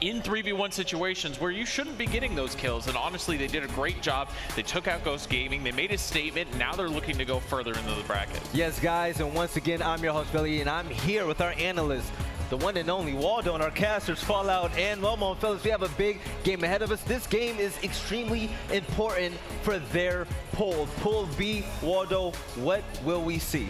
in 3v1 situations where you shouldn't be getting those kills. And honestly, they did a great job. They took out Ghost Gaming. They made a statement. Now they're looking to go further into the bracket. Yes, guys, and once again, I'm your host, Billy, and I'm here with our analyst, the one and only Waldo, and our casters, Fallout and Momo. Fellas, we have a big game ahead of us. This game is extremely important for their pool. Pool B, Waldo, what will we see?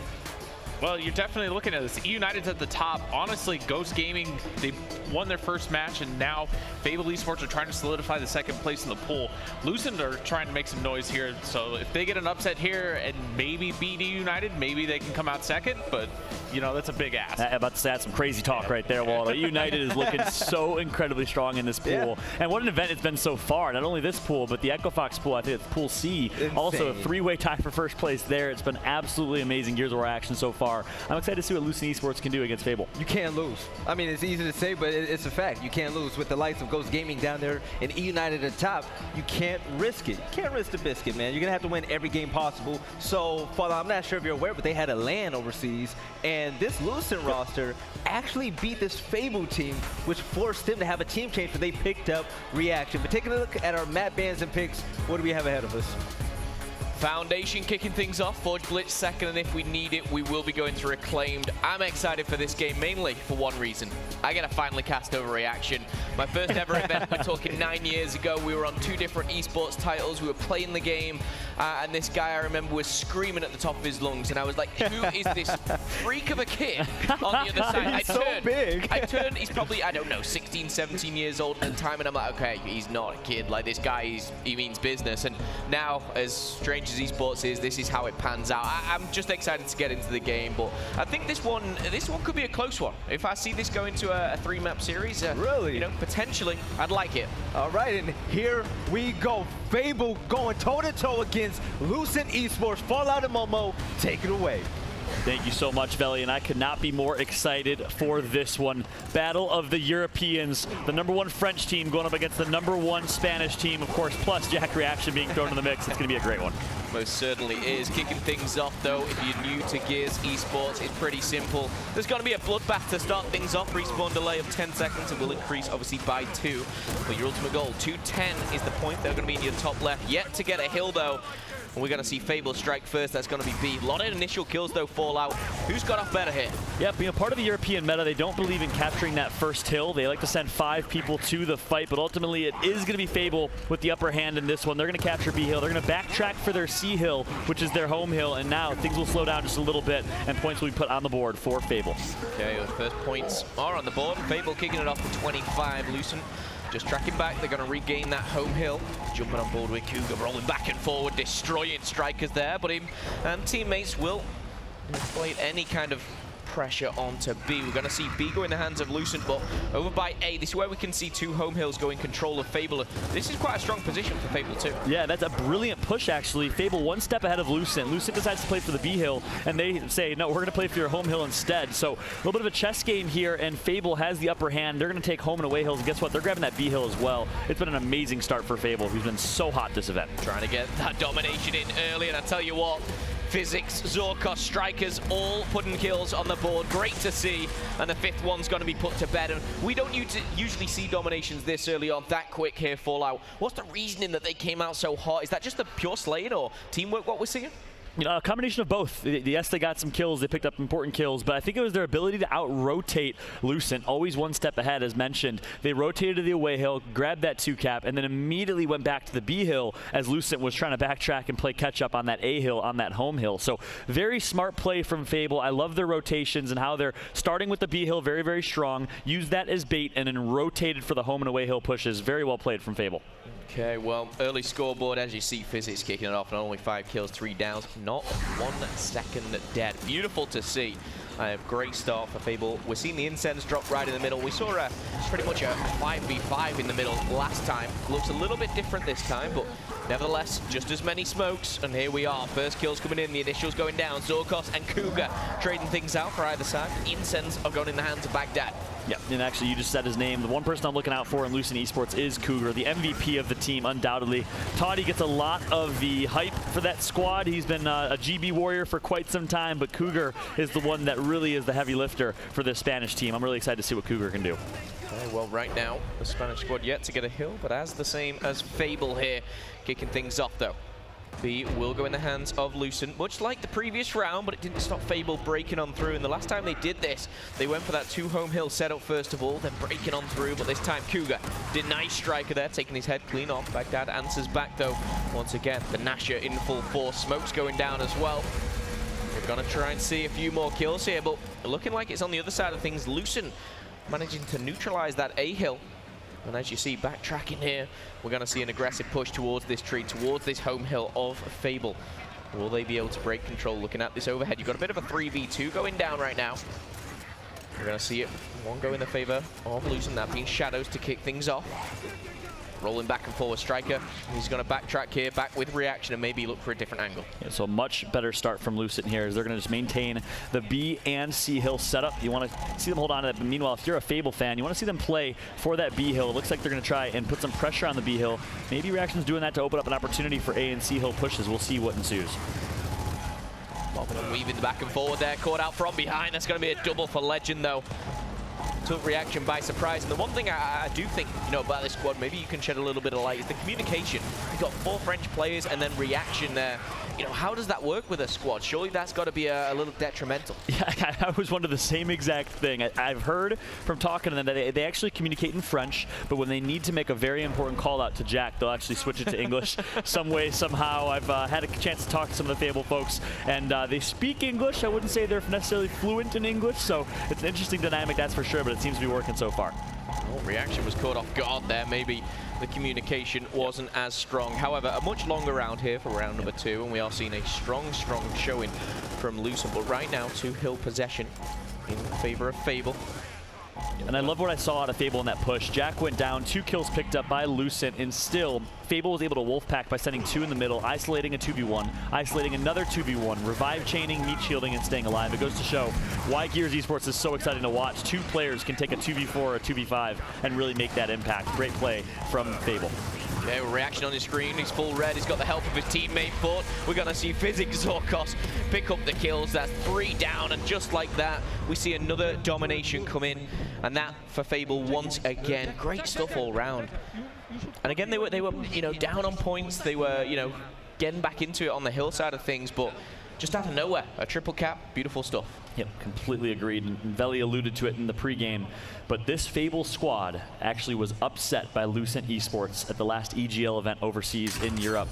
Well, you're definitely looking at this. United's at the top. Honestly, Ghost Gaming, they won their first match, and now Fable eSports are trying to solidify the second place in the pool. Lucent are trying to make some noise here, so if they get an upset here and maybe beat United, maybe they can come out second, but, you know, that's a big ask. I'm about to say that's some crazy talk right there, Waldo. United is looking so incredibly strong in this pool. Yeah. And what an event it's been so far. Not only this pool, but the Echo Fox pool, I think it's Pool C. Insane. Also a three-way tie for first place there. It's been absolutely amazing Gears of War action so far. I'm excited to see what Lucent eSports can do against Fable. You can't lose. I mean, it's easy to say, but it's a fact. You can't lose. With the likes of Ghost Gaming down there and United at the top, you can't risk it. You can't risk the biscuit, man. You're going to have to win every game possible. So, Fallout, I'm not sure if you're aware, but they had a LAN overseas, and this Lucent roster actually beat this Fable team, which forced them to have a team change, but they picked up Reaction. But taking a look at our map bans and picks, what do we have ahead of us? Foundation kicking things off, Forge Blitz second, and if we need it, we will be going to Reclaimed. I'm excited for this game, mainly for one reason. I get to finally cast over Reaction. My first ever event, we're talking 9 years ago. We were on 2 different esports titles. We were playing the game, and this guy, I remember, was screaming at the top of his lungs, and I was like, who is this freak of a kid on the other side? He's so big. I turned, he's probably, I don't know, 16, 17 years old at the time, and I'm like, okay, he's not a kid. Like, this guy, he means business. And now, as strange as esports is, this is how it pans out. I'm just excited to get into the game, but I think this one could be a close one. If I see this go into a 3-map series, really, you know, potentially, I'd like it. All right, and here we go. Fable going toe-to-toe against Lucent eSports. Fallout and Momo, take it away. Thank you so much, Veli, and I could not be more excited for this one. Battle of the Europeans, the #1 French team going up against the #1 Spanish team, of course, plus Jack Reaction being thrown in the mix. It's going to be a great one. Most certainly is. Kicking things off, though, if you're new to Gears eSports, it's pretty simple. There's going to be a bloodbath to start things off. Respawn delay of 10 seconds. It will increase, obviously, by 2. But your ultimate goal, 210, is the point. They're going to be in your top left. Yet to get a hill, though. And we're going to see Fable strike first. That's going to be B. A lot of initial kills, though, Fallout. Who's got off better here? Yeah, being a part of the European meta, they don't believe in capturing that first hill. They like to send 5 people to the fight, but ultimately it is going to be Fable with the upper hand in this one. They're going to capture B hill. They're going to backtrack for their C hill, which is their home hill, and now things will slow down just a little bit, and points will be put on the board for Fable. Okay, the first points are on the board. Fable kicking it off for 25. Lucent just tracking back. They're going to regain that home hill. Jumping on board with Cougar, rolling back and forward, destroying strikers there. But him and teammates will inflate any kind of pressure onto B. We're going to see B go in the hands of Lucent, but over by A. This is where we can see 2 home hills go in control of Fable. This is quite a strong position for Fable too. Yeah, that's a brilliant push, actually. Fable 1 step ahead of Lucent. Lucent decides to play for the B hill, and they say, no, we're going to play for your home hill instead. So a little bit of a chess game here, and Fable has the upper hand. They're going to take home and away hills, and guess what? They're grabbing that B hill as well. It's been an amazing start for Fable, who's been so hot this event. Trying to get that domination in early, and I tell you what, Physics, Zorkos, Strikers, all putting kills on the board. Great to see. And the 5th one's going to be put to bed. And we don't usually see dominations this early on, that quick here, Fallout. What's the reasoning that they came out so hot? Is that just the pure slaying or teamwork what we're seeing? You know, a combination of both. Yes, they got some kills. They picked up important kills, but I think it was their ability to out-rotate Lucent, always 1 step ahead, as mentioned. They rotated to the away hill, grabbed that 2-cap, and then immediately went back to the B hill as Lucent was trying to backtrack and play catch-up on that A hill, on that home hill. So very smart play from Fable. I love their rotations and how they're starting with the B hill very, very strong, used that as bait, and then rotated for the home and away hill pushes. Very well played from Fable. Okay, well, early scoreboard, as you see, Physics kicking it off, and only 5 kills, 3 downs, not 1 second dead. Beautiful to see. Great start for Fable. We're seeing the incense drop right in the middle. We saw pretty much a 5v5 in the middle last time. Looks a little bit different this time, but nevertheless, just as many smokes. And here we are. First kills coming in, the initials going down. Zorkos and Cougar trading things out for either side. Incense are going in the hands of Baghdad. Yeah, and actually you just said his name. The one person I'm looking out for in Lucent eSports is Cougar, the MVP of the team, undoubtedly. Toddy gets a lot of the hype for that squad. He's been a GB warrior for quite some time, but Cougar is the one that really is the heavy lifter for this Spanish team. I'm really excited to see what Cougar can do. Okay, well, right now, the Spanish squad yet to get a hill, but as the same as Fable here, kicking things off, though. B will go in the hands of Lucent, much like the previous round, but it didn't stop Fable breaking on through. And the last time they did this, they went for that 2 home hill setup first of all, then breaking on through. But this time, Cougar did nice striker there, taking his head clean off. Baghdad answers back, though. Once again, the Nasher in full force. Smoke's going down as well. We're going to try and see a few more kills here, but looking like it's on the other side of things. Lucent managing to neutralize that A hill. And as you see, backtracking here, we're going to see an aggressive push towards this tree, towards this home hill of Fable. Will they be able to break control? Looking at this overhead, you've got a bit of a 3v2 going down right now. We're going to see it. One go in the favor of Lucent, that being Shadows to kick things off. Rolling back and forward striker. He's going to backtrack here, back with reaction, and maybe look for a different angle. Yeah, so much better start from Lucent here as they're going to just maintain the B and C hill setup. You want to see them hold on to that, but meanwhile, if you're a Fable fan, you want to see them play for that B hill. It looks like they're going to try and put some pressure on the B hill. Maybe Reaction's doing that to open up an opportunity for A and C hill pushes. We'll see what ensues. Bobbing and weaving back and forward there, caught out from behind. That's going to be a double for Legend, though. Took Reaction by surprise. And the one thing I do think, about this squad, maybe you can shed a little bit of light, is the communication. You've got 4 French players and then Reaction there. How does that work with a squad? Surely that's got to be a little detrimental. Yeah, I was wondering the same exact thing. I've heard from talking to them that they actually communicate in French, but when they need to make a very important call out to Jack, they'll actually switch it to English some way, somehow. I've had a chance to talk to some of the Fable folks, and they speak English. I wouldn't say they're necessarily fluent in English, so it's an interesting dynamic, that's for sure, but it seems to be working so far. Well, Reaction was caught off guard there. Maybe the communication wasn't as strong. However, a much longer round here for round number 2, and we are seeing a strong showing from Lucent. But right now, 2 hill possession in favor of Fable. And I love what I saw out of Fable in that push. Jack went down, 2 kills picked up by Lucent, and still, Fable was able to wolfpack by sending 2 in the middle, isolating a 2v1, isolating another 2v1, revive chaining, meat shielding, and staying alive. It goes to show why Gears eSports is so exciting to watch. 2 players can take a 2v4 or a 2v5 and really make that impact. Great play from Fable. Okay, Reaction on his screen, he's full red, he's got the help of his teammate, but we're going to see Physics Zorkos pick up the kills. That's 3 down, and just like that, we see another domination come in, and that for Fable once again. Great stuff all round. And again, they were down on points, they were, getting back into it on the hill side of things, but just out of nowhere, a triple cap, beautiful stuff. Yep, completely agreed. And Veli alluded to it in the pregame, but this Fable squad actually was upset by Lucent eSports at the last EGL event overseas in Europe.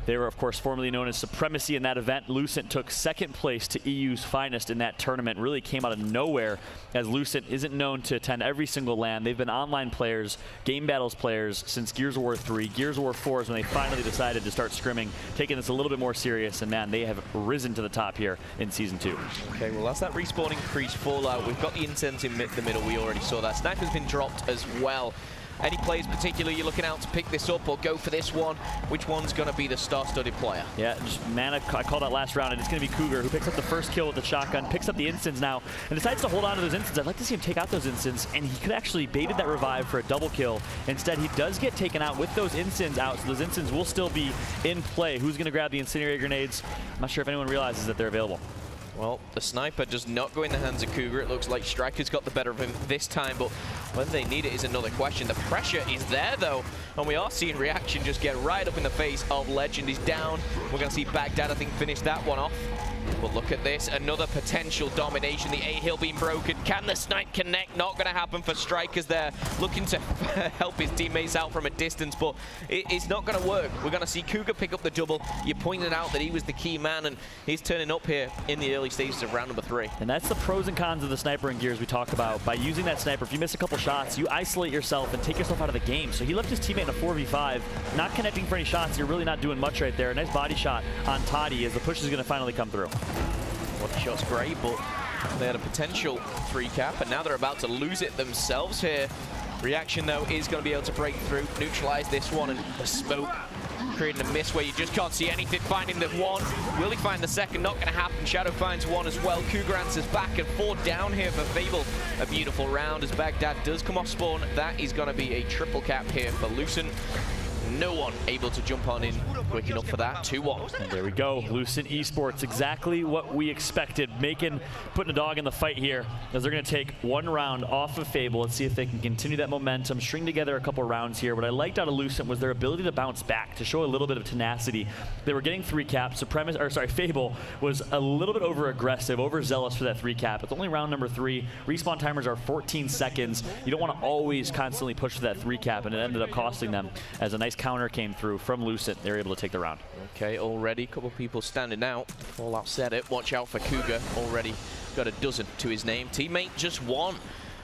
They were, of course, formerly known as Supremacy in that event. Lucent took 2nd place to EU's finest in that tournament. Really came out of nowhere, as Lucent isn't known to attend every single LAN. They've been online players, game battles players since Gears of War 3. Gears of War 4 is when they finally decided to start scrimming, taking this a little bit more serious, and man, they have risen to the top here in Season 2. Okay, well, as that respawn increase fallout, we've got the incense in the middle. We already saw that. Sniper's been dropped as well. Any players particularly you're looking out to pick this up or go for this one? Which one's going to be the star-studded player? Yeah, man, I called out last round, and it's going to be Cougar, who picks up the first kill with the shotgun, picks up the instants now, and decides to hold on to those instants. I'd like to see him take out those instants, and he could actually baited that revive for a double kill. Instead, he does get taken out with those instants out, so those instants will still be in play. Who's going to grab the incendiary grenades? I'm not sure if anyone realizes that they're available. Well, the sniper does not go in the hands of Cougar. It looks like Striker's got the better of him this time, but whether they need it is another question. The pressure is there, though, and we are seeing Reaction just get right up in the face of Legend. He's down. We're going to see Baghdad, I think, finish that one off. But look at this, another potential domination. The A-hill being broken. Can the snipe connect? Not going to happen for Strikers there. Looking to help his teammates out from a distance, but it's not going to work. We're going to see Cougar pick up the double. You pointed out that he was the key man, and he's turning up here in the early stages of round number 3. And that's the pros and cons of the sniper in Gears we talk about. By using that sniper, if you miss a couple shots, you isolate yourself and take yourself out of the game. So he left his teammate in a 4v5, not connecting for any shots. You're really not doing much right there. A nice body shot on Toddy as the push is going to finally come through. Well, the shot's great, but they had a potential 3 cap, and now they're about to lose it themselves here. Reaction, though, is going to be able to break through, neutralize this one, and the smoke creating a miss where you just can't see anything. Finding the 1. Will he find the 2nd? Not going to happen. Shadow finds 1 as well. Cougar answers back, and 4 down here for Fable. A beautiful round as Baghdad does come off spawn. That is going to be a triple cap here for Lucent. no one able to jump on in quick enough for that. 2-1. And there we go. Lucent eSports, exactly what we expected. Putting a dog in the fight here, as they're going to take one round off of Fable. Let's see if they can continue that momentum, string together a couple rounds here. What I liked out of Lucent was their ability to bounce back, to show a little bit of tenacity. They were getting 3 caps. Fable was a little bit over-aggressive, overzealous for that 3 cap. It's only round number 3. Respawn timers are 14 seconds. You don't want to always constantly push for that 3 cap, and it ended up costing them as a nice counter came through from Lucent. They were able to take the round. Okay, already a couple people standing out. Fallout said it. Watch out for Cougar. Already got a dozen to his name. Teammate just one.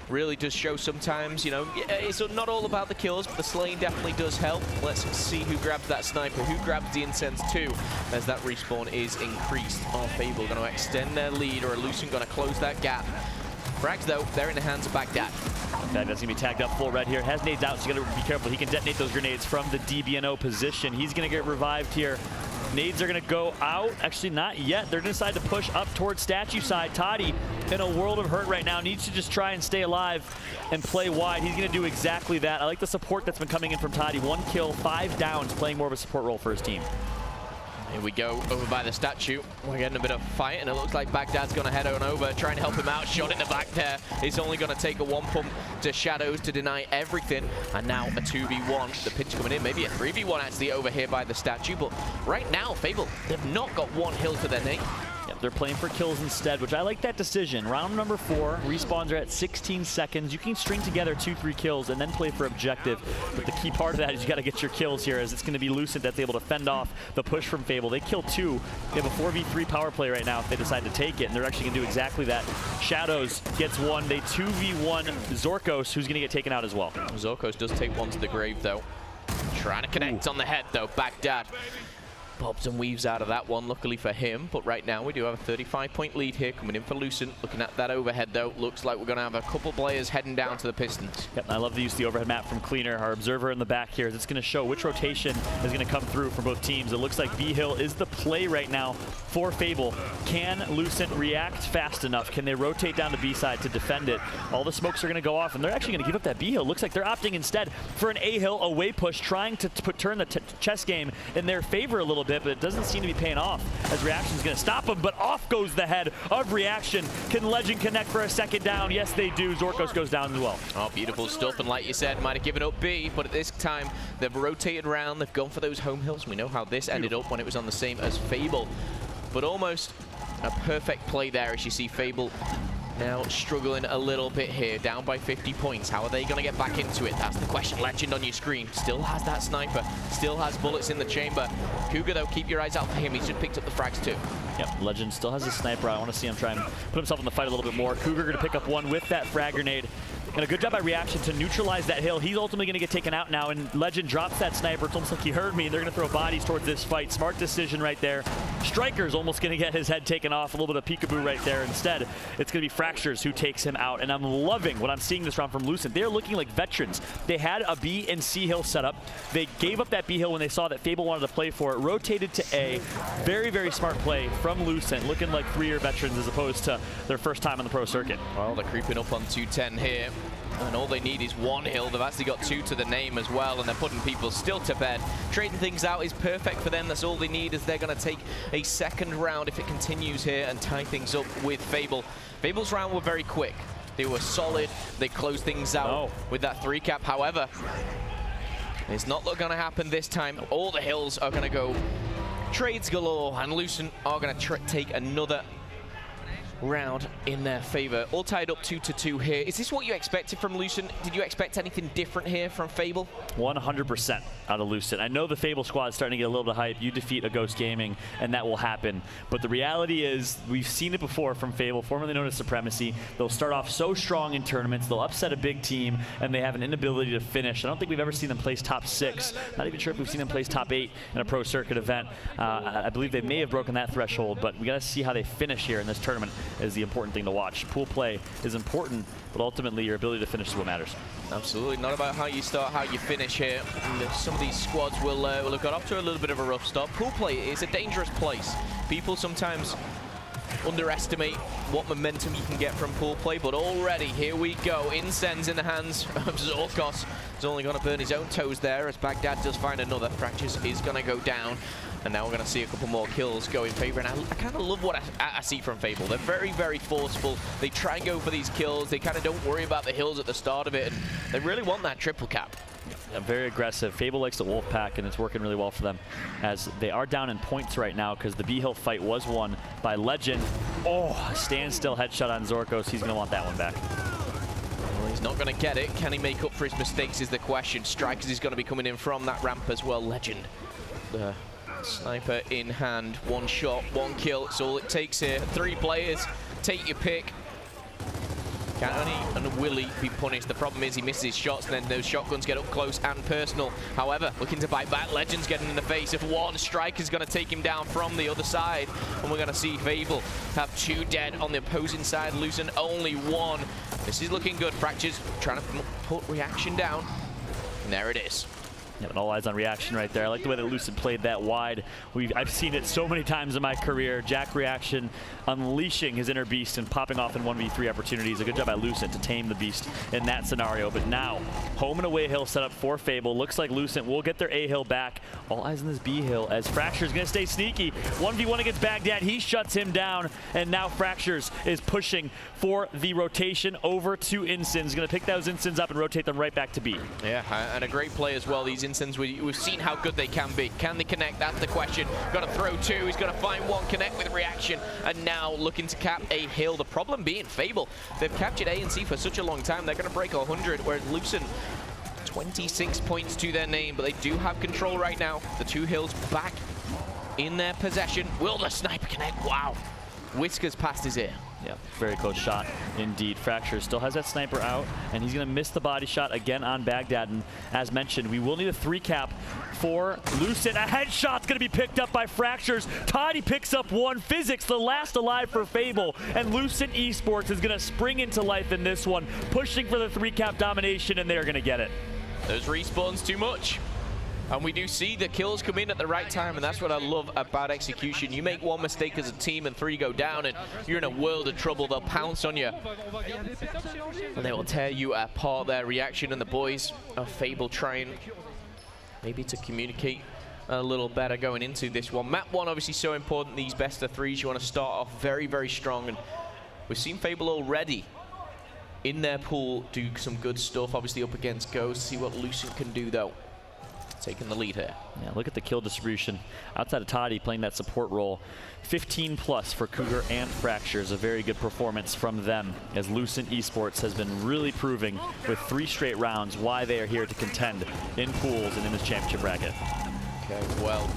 Really does show sometimes, you know, it's not all about the kills, but the slaying definitely does help. Let's see who grabs that sniper, who grabs the incense too, as that respawn is increased. Are Fable going to extend their lead, or are Lucent going to close that gap? Frags, though, they're in the hands of Baghdad. Baghdad's going to be tagged up full red here. Has nades out, so you got to be careful. He can detonate those grenades from the DBNO position. He's going to get revived here. Nades are going to go out. Actually, not yet. They're going to decide to push up towards statue side. Toddy, in a world of hurt right now, needs to just try and stay alive and play wide. He's going to do exactly that. I like the support that's been coming in from Toddy. 1 kill, 5 downs, playing more of a support role for his team. Here we go, over by the statue. We're getting a bit of fight, and it looks like Baghdad's going to head on over, try and help him out. Shot in the back there. It's only going to take a 1 pump to Shadows to deny everything. And now a 2v1. The pitch coming in, maybe a 3v1 actually over here by the statue. But right now, Fable, they've not got 1 hill to their name. Yep, they're playing for kills instead, which I like that decision. Round number 4, respawns are at 16 seconds. You can string together 2-3 kills and then play for objective. But the key part of that is you got to get your kills here, as it's going to be Lucent that's able to fend off the push from Fable. They kill 2. They have a 4v3 power play right now if they decide to take it, and they're actually going to do exactly that. Shadows gets 1. They 2v1 Zorkos, who's going to get taken out as well. Zorkos does take 1 to the grave, though. Trying to connect on the head, though. Baghdad bobs and weaves out of that one, luckily for him. But right now, we do have a 35-point lead here coming in for Lucent. Looking at that overhead, though, looks like we're going to have a couple players heading down to the Pistons. Yep, I love the use of the overhead map from Cleaner, our observer in the back here. It's going to show which rotation is going to come through for both teams. It looks like B-Hill is the play right now for Fable. Can Lucent react fast enough? Can they rotate down to B-side to defend it? All the smokes are going to go off, and they're actually going to give up that B-Hill. Looks like they're opting instead for an A-Hill away push, trying to turn the chess game in their favor a little bit, but it doesn't seem to be paying off, as Reaction's going to stop him, but off goes the head of Reaction. Can Legend connect for a second down? Yes, they do. Zorkos goes down as well. Oh, beautiful stuff, and like you said, might have given up B, but at this time, they've rotated around, they've gone for those home hills. We know how this ended up when it was on the same as Fable, but almost a perfect play there, as you see Fable now struggling a little bit here, down by 50 points. How are they going to get back into it? That's the question. Legend on your screen still has that sniper, still has bullets in the chamber. Cougar, though, keep your eyes out for him. He's just picked up the frags too. Yep, Legend still has a sniper. I want to see him try and put himself in the fight a little bit more. Cougar going to pick up 1 with that frag grenade. And a good job by Reaction to neutralize that hill. He's ultimately going to get taken out now, and Legend drops that sniper. It's almost like he heard me, and they're going to throw bodies towards this fight. Smart decision right there. Striker's almost going to get his head taken off. A little bit of peekaboo right there. Instead, it's going to be Fractures who takes him out, and I'm loving what I'm seeing this round from Lucent. They're looking like veterans. They had a B and C hill set up. They gave up that B hill when they saw that Fable wanted to play for it, rotated to A. Very, very smart play from Lucent, looking like 3-year veterans as opposed to their first time on the pro circuit. Well, they're creeping up on 210 here. And all they need is 1 hill. They've actually got 2 to the name as well, and they're putting people still to bed. Trading things out is perfect for them. That's all they need, as they're going to take a second round if it continues here and tie things up with Fable. Fable's round were very quick. They were solid. They closed things out with that 3 cap. However, it's not going to happen this time. All the hills are going to go trades galore, and Lucent are going to take another round in their favor. All tied up 2-2 here. Is this what you expected from Lucent? Did you expect anything different here from Fable? 100% out of Lucent. I know the Fable squad is starting to get a little bit of hype. You defeat a Ghost Gaming, and that will happen. But the reality is, we've seen it before from Fable, formerly known as Supremacy. They'll start off so strong in tournaments, they'll upset a big team, and they have an inability to finish. I don't think we've ever seen them place top 6. Not even sure if we've seen them place top 8 in a pro circuit event. I believe they may have broken that threshold, but we got to see how they finish here in this tournament is the important thing to watch. Pool play is important, but ultimately your ability to finish is what matters. Absolutely. Not about how you start, how you finish here. And some of these squads will have got off to a little bit of a rough start. Pool play is a dangerous place. People sometimes underestimate what momentum you can get from pool play, but already, here we go. Incense in the hands of Zorkos. He's only going to burn his own toes there as Baghdad does find another. Fractures is going to go down. And now we're going to see a couple more kills go in favor. And I kind of love what I see from Fable. They're very, very forceful. They try and go for these kills. They kind of don't worry about the hills at the start of it. And they really want that triple cap. Yeah, very aggressive. Fable likes the wolf pack, and it's working really well for them as they are down in points right now because the B-Hill fight was won by Legend. Oh, standstill headshot on Zorkos. He's going to want that one back. Well, he's not going to get it. Can he make up for his mistakes is the question. Strikers is going to be coming in from that ramp as well. Legend. The sniper in hand. One shot, one kill. It's all it takes here. 3 players. Take your pick. Can only and Willie be punished? The problem is he misses his shots, and then those shotguns get up close and personal. However, looking to bite back. Legend's getting in the face of one. Striker's going to take him down from the other side. And we're going to see Fable have 2 dead on the opposing side. Lucent only 1. This is looking good. Fractures trying to put reaction down. And there it is. Yeah, all eyes on reaction right there. I like the way that Lucent played that wide. I've seen it so many times in my career. Jack reaction, unleashing his inner beast and popping off in 1v3 opportunities. A good job by Lucent to tame the beast in that scenario. But now, home and away hill set up for Fable. Looks like Lucent will get their A hill back. All eyes on this B hill as Fracture's going to stay sneaky. 1v1 against Baghdad. He shuts him down. And now Fractures is pushing for the rotation over to Incense. Going to pick those Incense up and rotate them right back to B. Yeah, and a great play as well. These Incense, we've seen how good they can be. Can they connect? That's the question. Got to throw 2. He's going to find 1, connect with reaction, and now looking to cap A hill. The problem being Fable. They've captured A and C for such a long time. They're going to break 100, whereas Lucent, 26 points to their name, but they do have control right now. The 2 hills back in their possession. Will the sniper connect? Wow. Whiskers past his ear. Yeah, very close shot indeed. Fracture still has that sniper out, and he's going to miss the body shot again on Baghdad. And as mentioned, we will need a 3 cap for Lucent. A headshot's going to be picked up by Fractures. Toddy picks up 1. Physics, the last alive for Fable. And Lucent eSports is going to spring into life in this one, pushing for the 3 cap domination, and they're going to get it. Those respawns too much. And we do see the kills come in at the right time, and that's what I love about execution. You make 1 mistake as a team and 3 go down, and you're in a world of trouble. They'll pounce on you, and they will tear you apart. Their reaction, and the boys of Fable trying maybe to communicate a little better going into this one. Map 1 obviously so important. These best of 3s, you want to start off very, very strong, and we've seen Fable already in their pool do some good stuff. Obviously up against Ghost. See what Lucent can do though. Taking the lead here. Yeah, look at the kill distribution. Outside of Toddy playing that support role, 15 plus for Cougar and Fractures. A very good performance from them as Lucent eSports has been really proving with 3 straight rounds why they are here to contend in pools and in this championship bracket. Okay, well,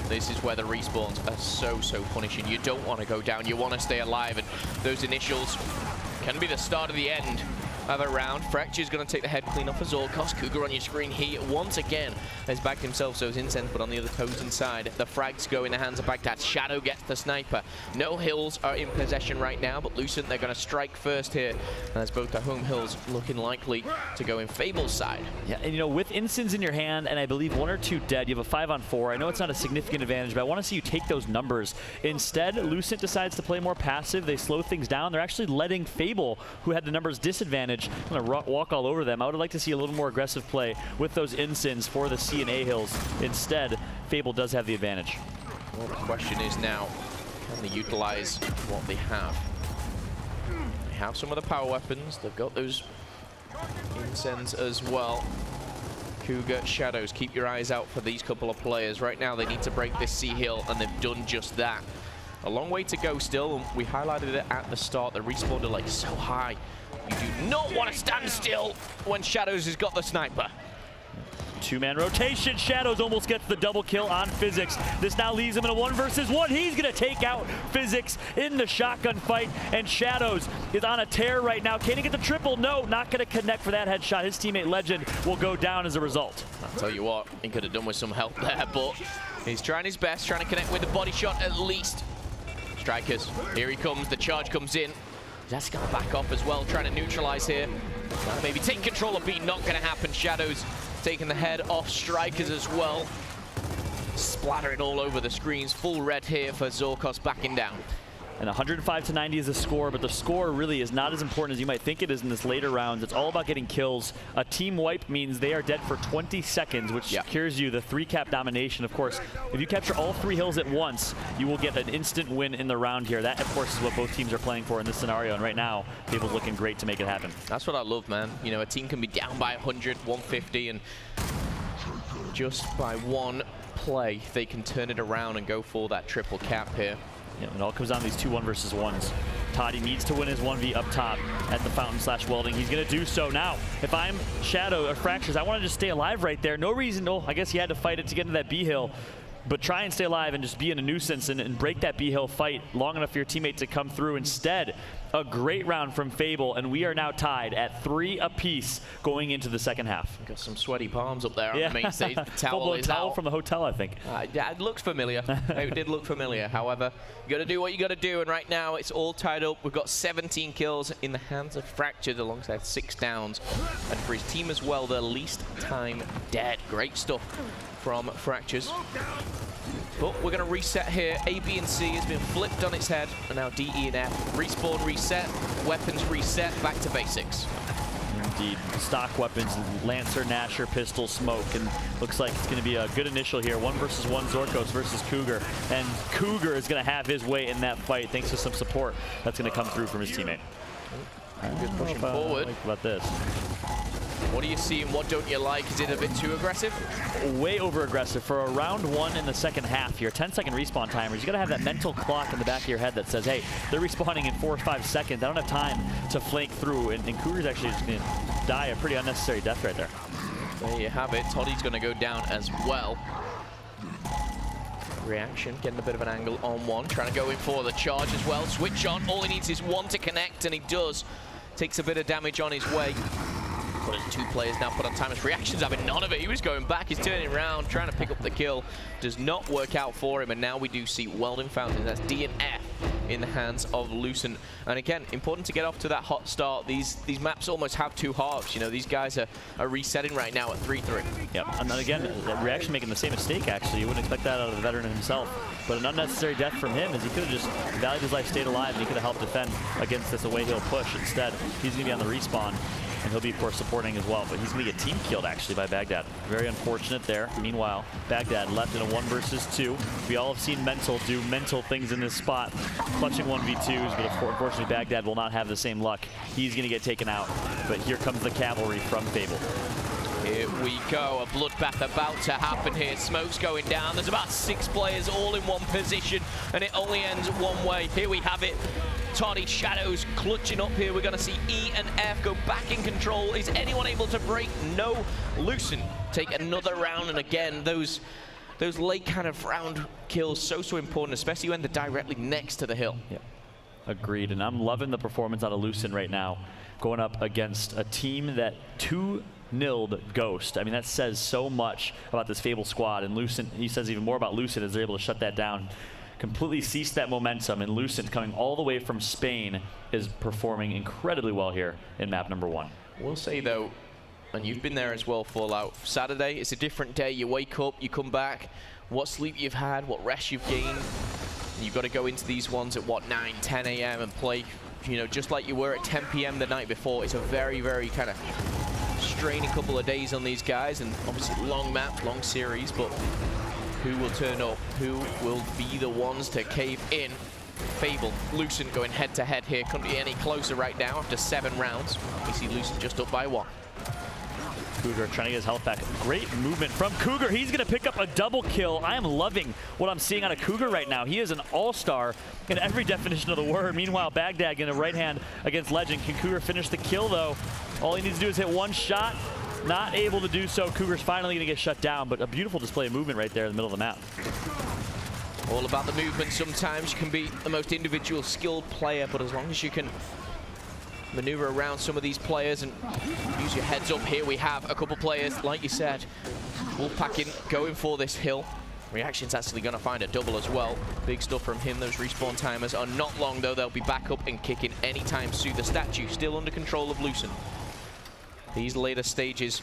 this is where the respawns are so punishing. You don't want to go down. You want to stay alive, and those initials can be the start of the end of a round. Fracture's going to take the head clean off of Zorkos. Cougar on your screen. He once again has backed himself, so his Incense, but on the other opposing side, the frags go in the hands of Baghdad. Shadow gets the sniper. No hills are in possession right now, but Lucent, they're going to strike first here. As both the home hills looking likely to go in Fable's side. Yeah, and you know, with Incense in your hand, and I believe 1 or 2 dead, you have a 5-on-4. I know it's not a significant advantage, but I want to see you take those numbers. Instead, Lucent decides to play more passive. They slow things down. They're actually letting Fable, who had the numbers disadvantage, going to walk all over them. I would like to see a little more aggressive play with those Incense for the C and A hills. Instead, Fable does have the advantage. Well, the question is now, can they utilize what they have? They have some of the power weapons. They've got those Incense as well. Cougar, Shadows, keep your eyes out for these couple of players. Right now, they need to break this C hill, and they've done just that. A long way to go still. We highlighted it at the start. The respawn delay is so high. You do not want to stand still when Shadows has got the sniper. 2-man rotation. Shadows almost gets the double kill on Physics. This now leaves him in a 1 versus 1. He's going to take out Physics in the shotgun fight, and Shadows is on a tear right now. Can he get the triple? No, not going to connect for that headshot. His teammate Legend will go down as a result. I'll tell you what, he could have done with some help there, but he's trying his best, trying to connect with the body shot at least. Strikers, here he comes. The charge comes in. That's going to back off as well, trying to neutralize here. Maybe take control of B, not going to happen. Shadows taking the head off Strikers as well. Splattering all over the screens. Full red here for Zorkos backing down. And 105-90 is the score, but the score really is not as important as you might think it is in this later rounds. It's all about getting kills. A team wipe means they are dead for 20 seconds, which secures you the 3-cap domination. Of course, if you capture all 3 hills at once, you will get an instant win in the round here. That, of course, is what both teams are playing for in this scenario, and right now, Fable's looking great to make it happen. That's what I love, man. You know, a team can be down by 100, 150, and just by one play, they can turn it around and go for that triple cap here. Yeah, it all comes down to these 2 1 versus 1s. Toddy needs to win his 1v up top at the fountain/welding. He's going to do so now. If I'm Shadow or Fractures, I want to just stay alive right there. No reason. Oh, I guess he had to fight it to get into that B hill. But try and stay alive and just be in a nuisance and break that B hill fight long enough for your teammate to come through. Instead, a great round from Fable, and we are now tied at 3 apiece going into the second half. Got some sweaty palms up there on the main stage. The towel is towel out. From the hotel, I think. Yeah, it looks familiar. It did look familiar. However, you got to do what you got to do, and right now it's all tied up. We've got 17 kills in the hands of Fractured alongside 6 downs, and for his team as well, the least time dead. Great stuff from Fractures. But we're going to reset here. A, B, and C has been flipped on its head, and now D, E, and F. Respawn reset, weapons reset, back to basics. Indeed. Stock weapons, Lancer, Nasher, Pistol, Smoke, and looks like it's going to be a good initial here. 1 versus 1 Zorkos versus Cougar, and Cougar is going to have his way in that fight thanks to some support that's going to come through from his teammate. Good pushing forward. Like about this. What do you see and what don't you like? Is it a bit too aggressive? Way over aggressive for a round 1 in the second half here. 10-second respawn timers. You got to have that mental clock in the back of your head that says, hey, they're respawning in 4 or 5 seconds. I don't have time to flank through. And Cougar's actually just going to die a pretty unnecessary death right there. There you have it. Toddy's going to go down as well. Reaction, getting a bit of an angle on 1. Trying to go in for the charge as well. Switch on. All he needs is 1 to connect, and he does. Takes a bit of damage on his way. But 2 players now put on timers. Reaction's having none of it. He was going back. He's turning around, trying to pick up the kill. Does not work out for him. And now we do see Welding Fountain. That's D and F in the hands of Lucent. And again, important to get off to that hot start. These maps almost have 2 halves. You know, these guys are resetting right now at 3-3. Yep. And then again, Reaction making the same mistake, actually. You wouldn't expect that out of the veteran himself. But an unnecessary death from him is he could have just valued his life, stayed alive, and he could have helped defend against this away hill push. Instead, he's going to be on the respawn. And he'll be, of course, supporting as well. But he's going to get team killed, actually, by Baghdad. Very unfortunate there. Meanwhile, Baghdad left in a 1 versus 2. We all have seen Mental do mental things in this spot, clutching 1v2s. But unfortunately, Baghdad will not have the same luck. He's going to get taken out. But here comes the cavalry from Fable. Here we go. A bloodbath about to happen here. Smoke's going down. There's about 6 players all in one position, and it only ends one way. Here we have it. Toddy, Shadows clutching up here. We're going to see E and F go back in control. Is anyone able to break? No. Lucent take another round, and again, those late kind of round kills so important, especially when they're directly next to the hill. Yep. Agreed, and I'm loving the performance out of Lucent right now, going up against a team that 2-0'd Ghost. I mean, that says so much about this Fable squad, and Lucent, he says even more about Lucent as they're able to shut that down. Completely ceased that momentum, and Lucent, coming all the way from Spain, is performing incredibly well here in map number 1. We'll say, though, and you've been there as well, Fallout. Saturday, it's a different day. You wake up, you come back, what sleep you've had, what rest you've gained. You've got to go into these ones at, what, 9, 10 a.m. and play, you know, just like you were at 10 p.m. the night before. It's a very, very kind of straining couple of days on these guys, and obviously long map, long series, but who will turn up? Who will be the ones to cave in? Fable, Lucent going head-to-head here. Couldn't be any closer right now after 7 rounds. We see Lucent just up by 1. Cougar trying to get his health back. Great movement from Cougar. He's going to pick up a double kill. I am loving what I'm seeing out of Cougar right now. He is an all-star in every definition of the word. Meanwhile, Baghdad getting a right hand against Legend. Can Cougar finish the kill, though? All he needs to do is hit 1 shot. Not able to do so. Cougar's finally going to get shut down, but a beautiful display of movement right there in the middle of the map. All about the movement. Sometimes you can be the most individual skilled player, but as long as you can maneuver around some of these players and use your heads up. Here we have a couple players, like you said, Wolfpacking going for this hill. Reaction's actually going to find a double as well. Big stuff from him. Those respawn timers are not long, though. They'll be back up and kicking anytime soon. The statue still under control of Lucent. These later stages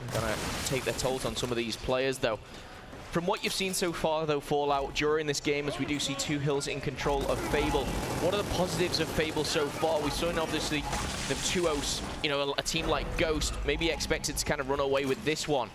are going to take their tolls on some of these players, though. From what you've seen so far, though, Fallout, during this game, as we do see 2 hills in control of Fable, what are the positives of Fable so far? We've seen, obviously, the 2-0s, you know, a team like Ghost maybe expected to kind of run away with this one.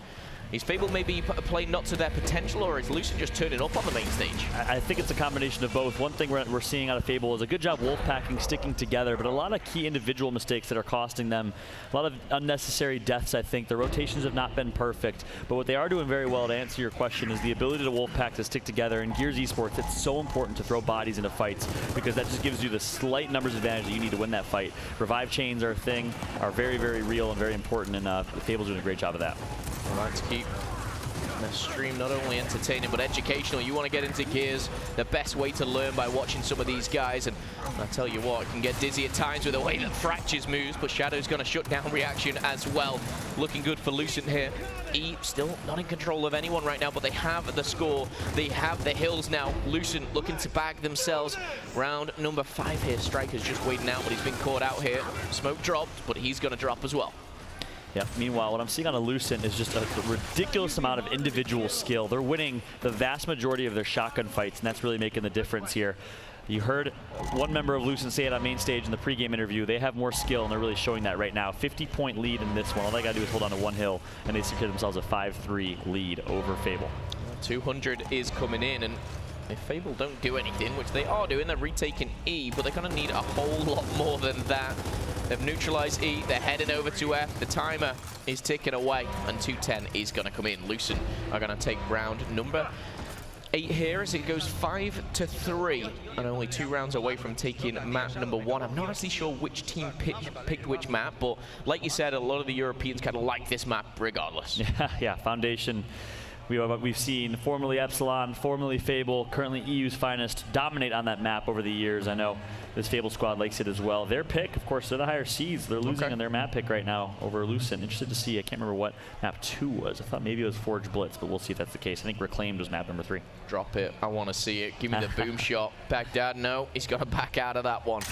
Is Fable maybe playing not to their potential, or is Lucent just turning up on the main stage? I think it's a combination of both. One thing we're seeing out of Fable is a good job wolfpacking, sticking together, but a lot of key individual mistakes that are costing them. A lot of unnecessary deaths, I think. The rotations have not been perfect, but what they are doing very well, to answer your question, is the ability to wolfpack, to stick together. In Gears eSports, it's so important to throw bodies into fights, because that just gives you the slight numbers advantage that you need to win that fight. Revive chains are a thing, are very, very real and very important, and Fable's doing a great job of that. All right, to keep the stream not only entertaining but educational. You want to get into Gears, the best way to learn by watching some of these guys, and I tell you what, it can get dizzy at times with the way that Fractures moves, but Shadow's going to shut down reaction as well. Looking good for Lucent here. E still not in control of anyone right now, but they have the score. They have the hills now. Lucent looking to bag themselves. Round number 5 here. Striker's just waiting out, but he's been caught out here. Smoke dropped, but he's going to drop as well. Yeah, meanwhile, what I'm seeing on a Lucent is just a ridiculous amount of individual skill. They're winning the vast majority of their shotgun fights, and that's really making the difference here. You heard one member of Lucent say it on main stage in the pregame interview. They have more skill, and they're really showing that right now. 50-point lead in this one. All they got to do is hold on to one hill, and they secure themselves a 5-3 lead over Fable. 200 is coming in, and if Fable don't do anything, which they are doing, they're retaking E, but they're going to need a whole lot more than that. They've neutralized E, they're heading over to F. The timer is ticking away, and 210 is going to come in. Lucent are going to take round number 8 here as it goes 5-3, and only 2 rounds away from taking map number 1. I'm not actually sure which team picked which map, but like you said, a lot of the Europeans kind of like this map regardless. Yeah, Foundation. We've seen formerly Epsilon, formerly Fable, currently EU's finest, dominate on that map over the years. I know this Fable squad likes it as well. Their pick, of course, they're the higher seeds. They're losing on their map pick right now over Lucent. Interested to see. I can't remember what map 2 was. I thought maybe it was Forge Blitz, but we'll see if that's the case. I think Reclaimed was map number 3. Drop it. I want to see it. Give me the boom shot. Baghdad, no. He's got to back out of that one.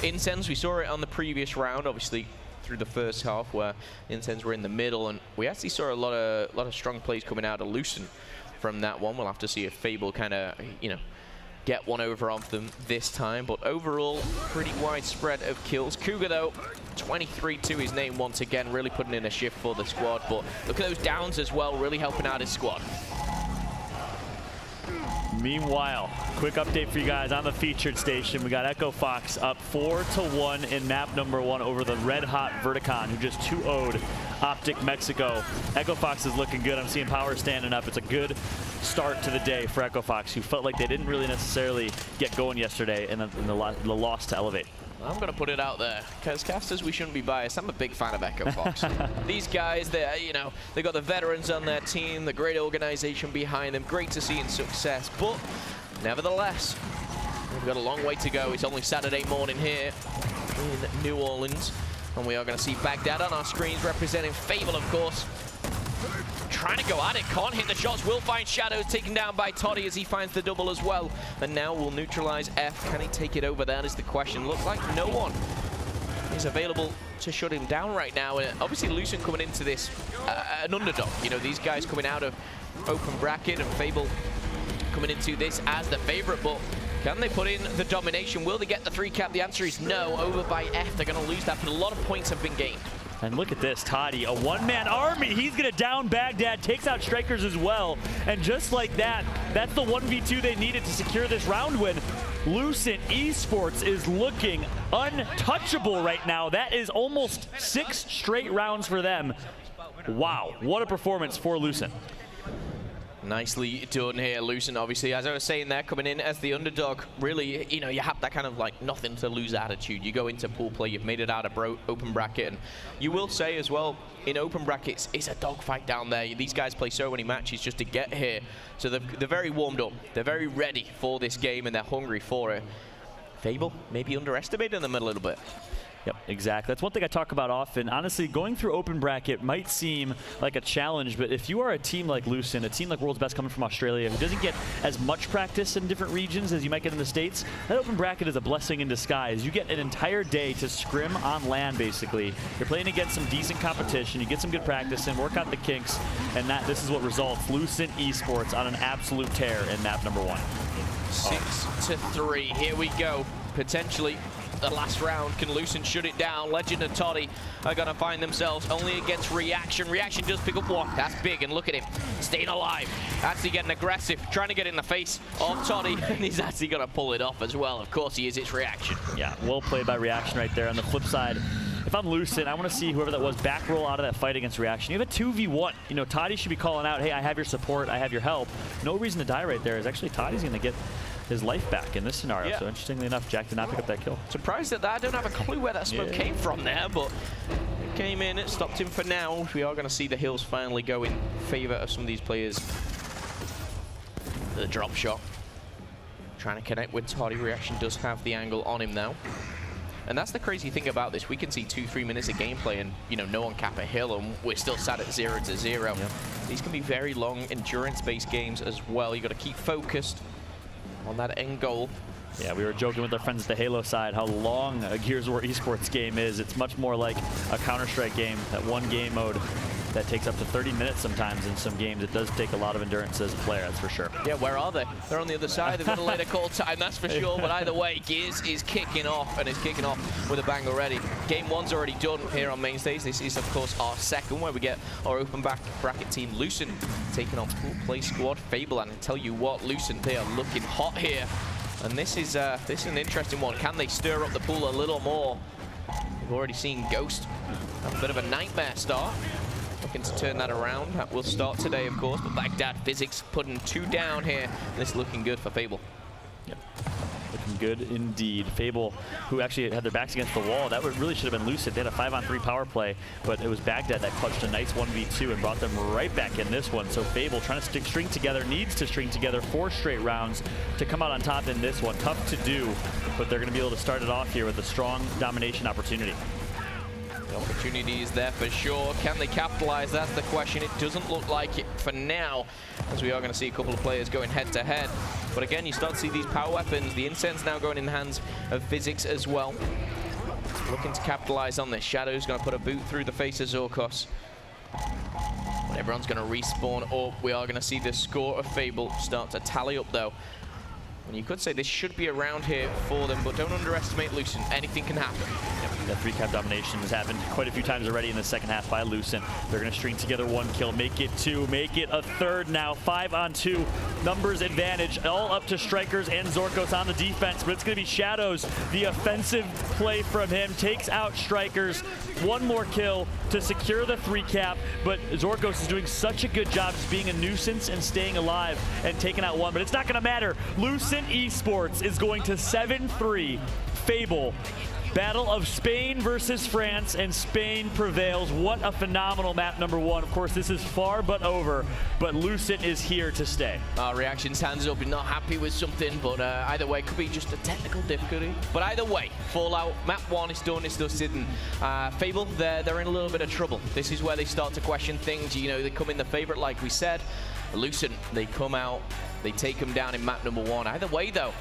Incense, we saw it on the previous round, obviously, through the first half where Incense were in the middle, and we actually saw a lot of strong plays coming out of Lucent from that one. We'll have to see if Fable kind of, you know, get one over on them this time, but overall pretty widespread of kills. Cougar though, 23 to his name once again, really putting in a shift for the squad, but look at those downs as well, really helping out his squad. Meanwhile, quick update for you guys on the featured station. We got Echo Fox up 4-1 in map number 1 over the red hot Verticon, who just 2-0'd Optic Mexico. Echo Fox is looking good. I'm seeing power standing up. It's a good start to the day for Echo Fox, who felt like they didn't really necessarily get going yesterday in the loss to Elevate. I'm going to put it out there, because casters, we shouldn't be biased. I'm a big fan of Echo Fox. These guys, you know, they got the veterans on their team, the great organization behind them. Great to see in success, but nevertheless, we've got a long way to go. It's only Saturday morning here in New Orleans, and we are going to see Baghdad on our screens representing Fable, of course. Trying to go at it, can't hit the shots, will find Shadows taken down by Toddy as he finds the double as well. And now we'll neutralize F. Can he take it over? That is the question. Looks like no one is available to shut him down right now. And obviously Lucent coming into this an underdog. You know, these guys coming out of open bracket, and Fable coming into this as the favorite, but can they put in the domination? Will they get the 3-cap? The answer is no. Over by F, they're going to lose that, but a lot of points have been gained. And look at this, Toddy, a one-man army. He's going to down Baghdad, takes out Strikers as well. And just like that, that's the 1v2 they needed to secure this round win. Lucent eSports is looking untouchable right now. That is almost 6 straight rounds for them. Wow, what a performance for Lucent. Nicely done here, Lucent, obviously, as I was saying there, coming in as the underdog. Really, you know, you have that kind of like nothing to lose attitude. You go into pool play, you've made it out of open bracket, and you will say as well, in open brackets, it's a dogfight down there. These guys play so many matches just to get here, so they're very warmed up. They're very ready for this game, and they're hungry for it. Fable maybe underestimating them a little bit. Yep, exactly. That's one thing I talk about often. Honestly, going through open bracket might seem like a challenge, but if you are a team like Lucent, a team like World's Best coming from Australia, who doesn't get as much practice in different regions as you might get in the States, that open bracket is a blessing in disguise. You get an entire day to scrim on LAN, basically. You're playing against some decent competition, you get some good practice in, work out the kinks, and this is what results. Lucent eSports on an absolute tear in map number 1. 6-3, here we go. Potentially the last round. Can Lucent shut it down? Legend and Toddy are going to find themselves only against Reaction. Reaction does pick up one. That's big, and look at him staying alive. Actually getting aggressive, trying to get in the face of Toddy, and he's actually going to pull it off as well. Of course he is. It's Reaction. Yeah, well played by Reaction right there. On the flip side, if I'm Lucent, I want to see whoever that was back roll out of that fight against Reaction. You have a 2v1. You know, Toddy should be calling out, hey, I have your support, I have your help. No reason to die right there. Is actually Toddy's going to get his life back in this scenario. Yeah. So interestingly enough, Jack did not pick up that kill. Surprised at that. I don't have a clue where that smoke came from there, but it came in, it stopped him for now. We are going to see the hills finally go in favor of some of these players. The drop shot. Trying to connect with Toddy. Reaction does have the angle on him now. And that's the crazy thing about this. We can see 2-3 minutes of gameplay and, you know, no one cap a hill, and we're still sat at 0-0. Yep. These can be very long, endurance-based games as well. You got to keep focused on that end goal. Yeah, we were joking with our friends at the Halo side how long a Gears of War esports game is. It's much more like a Counter-Strike game, that one game mode that takes up to 30 minutes sometimes in some games. It does take a lot of endurance as a player, that's for sure. Yeah, where are they? They're on the other side. They've got a later call time, that's for sure. But either way, Gears is kicking off, and is kicking off with a bang already. Game 1's already done here on main stage. This is, of course, our second, where we get our open bracket team Lucent taking on full play squad Fable. And I tell you what, Lucent, they are looking hot here. And this is an interesting one. Can they stir up the pool a little more? We've already seen Ghost have a bit of a nightmare start. Looking to turn that around. That will start today, of course, but Baghdad Physics putting 2 down here. This is looking good for Fable. Yep. Looking good indeed. Fable, who actually had their backs against the wall, that really should have been Lucent. They had a 5-on-3 power play, but it was Baghdad that clutched a nice 1v2 and brought them right back in this one. So Fable trying to string together, needs to string together 4 straight rounds to come out on top in this one. Tough to do, but they're going to be able to start it off here with a strong domination opportunity. The opportunity is there for sure. Can they capitalize? That's the question. It doesn't look like it for now, as we are going to see a couple of players going head to head. But again, you start to see these power weapons. The incense now going in the hands of Physics as well. Looking to capitalize on this. Shadow's going to put a boot through the face of Zorkos. But everyone's going to respawn up. We are going to see the score of Fable start to tally up though. And you could say this should be around here for them, but don't underestimate Lucent. Anything can happen. Yep, that 3-cap domination has happened quite a few times already in the second half by Lucent. They're going to string together 1 kill, make it 2, make it a 3rd now. 5-on-2, numbers advantage, all up to Strikers and Zorkos on the defense, but it's going to be Shadows. The offensive play from him takes out Strikers. 1 more kill to secure the 3-cap, but Zorkos is doing such a good job just being a nuisance and staying alive and taking out 1, but it's not going to matter. Lucent eSports is going to 7-3 Fable. Battle of Spain versus France, and Spain prevails. What a phenomenal map number 1. Of course, this is far but over, but Lucent is here to stay. Reaction's hands up, not happy with something, but either way, could be just a technical difficulty. But either way, Fallout, map 1 is done, it's dusted, and Fable, they're in a little bit of trouble. This is where they start to question things. You know, they come in the favorite, like we said. Lucent, they come out, they take them down in map number 1. Either way, though,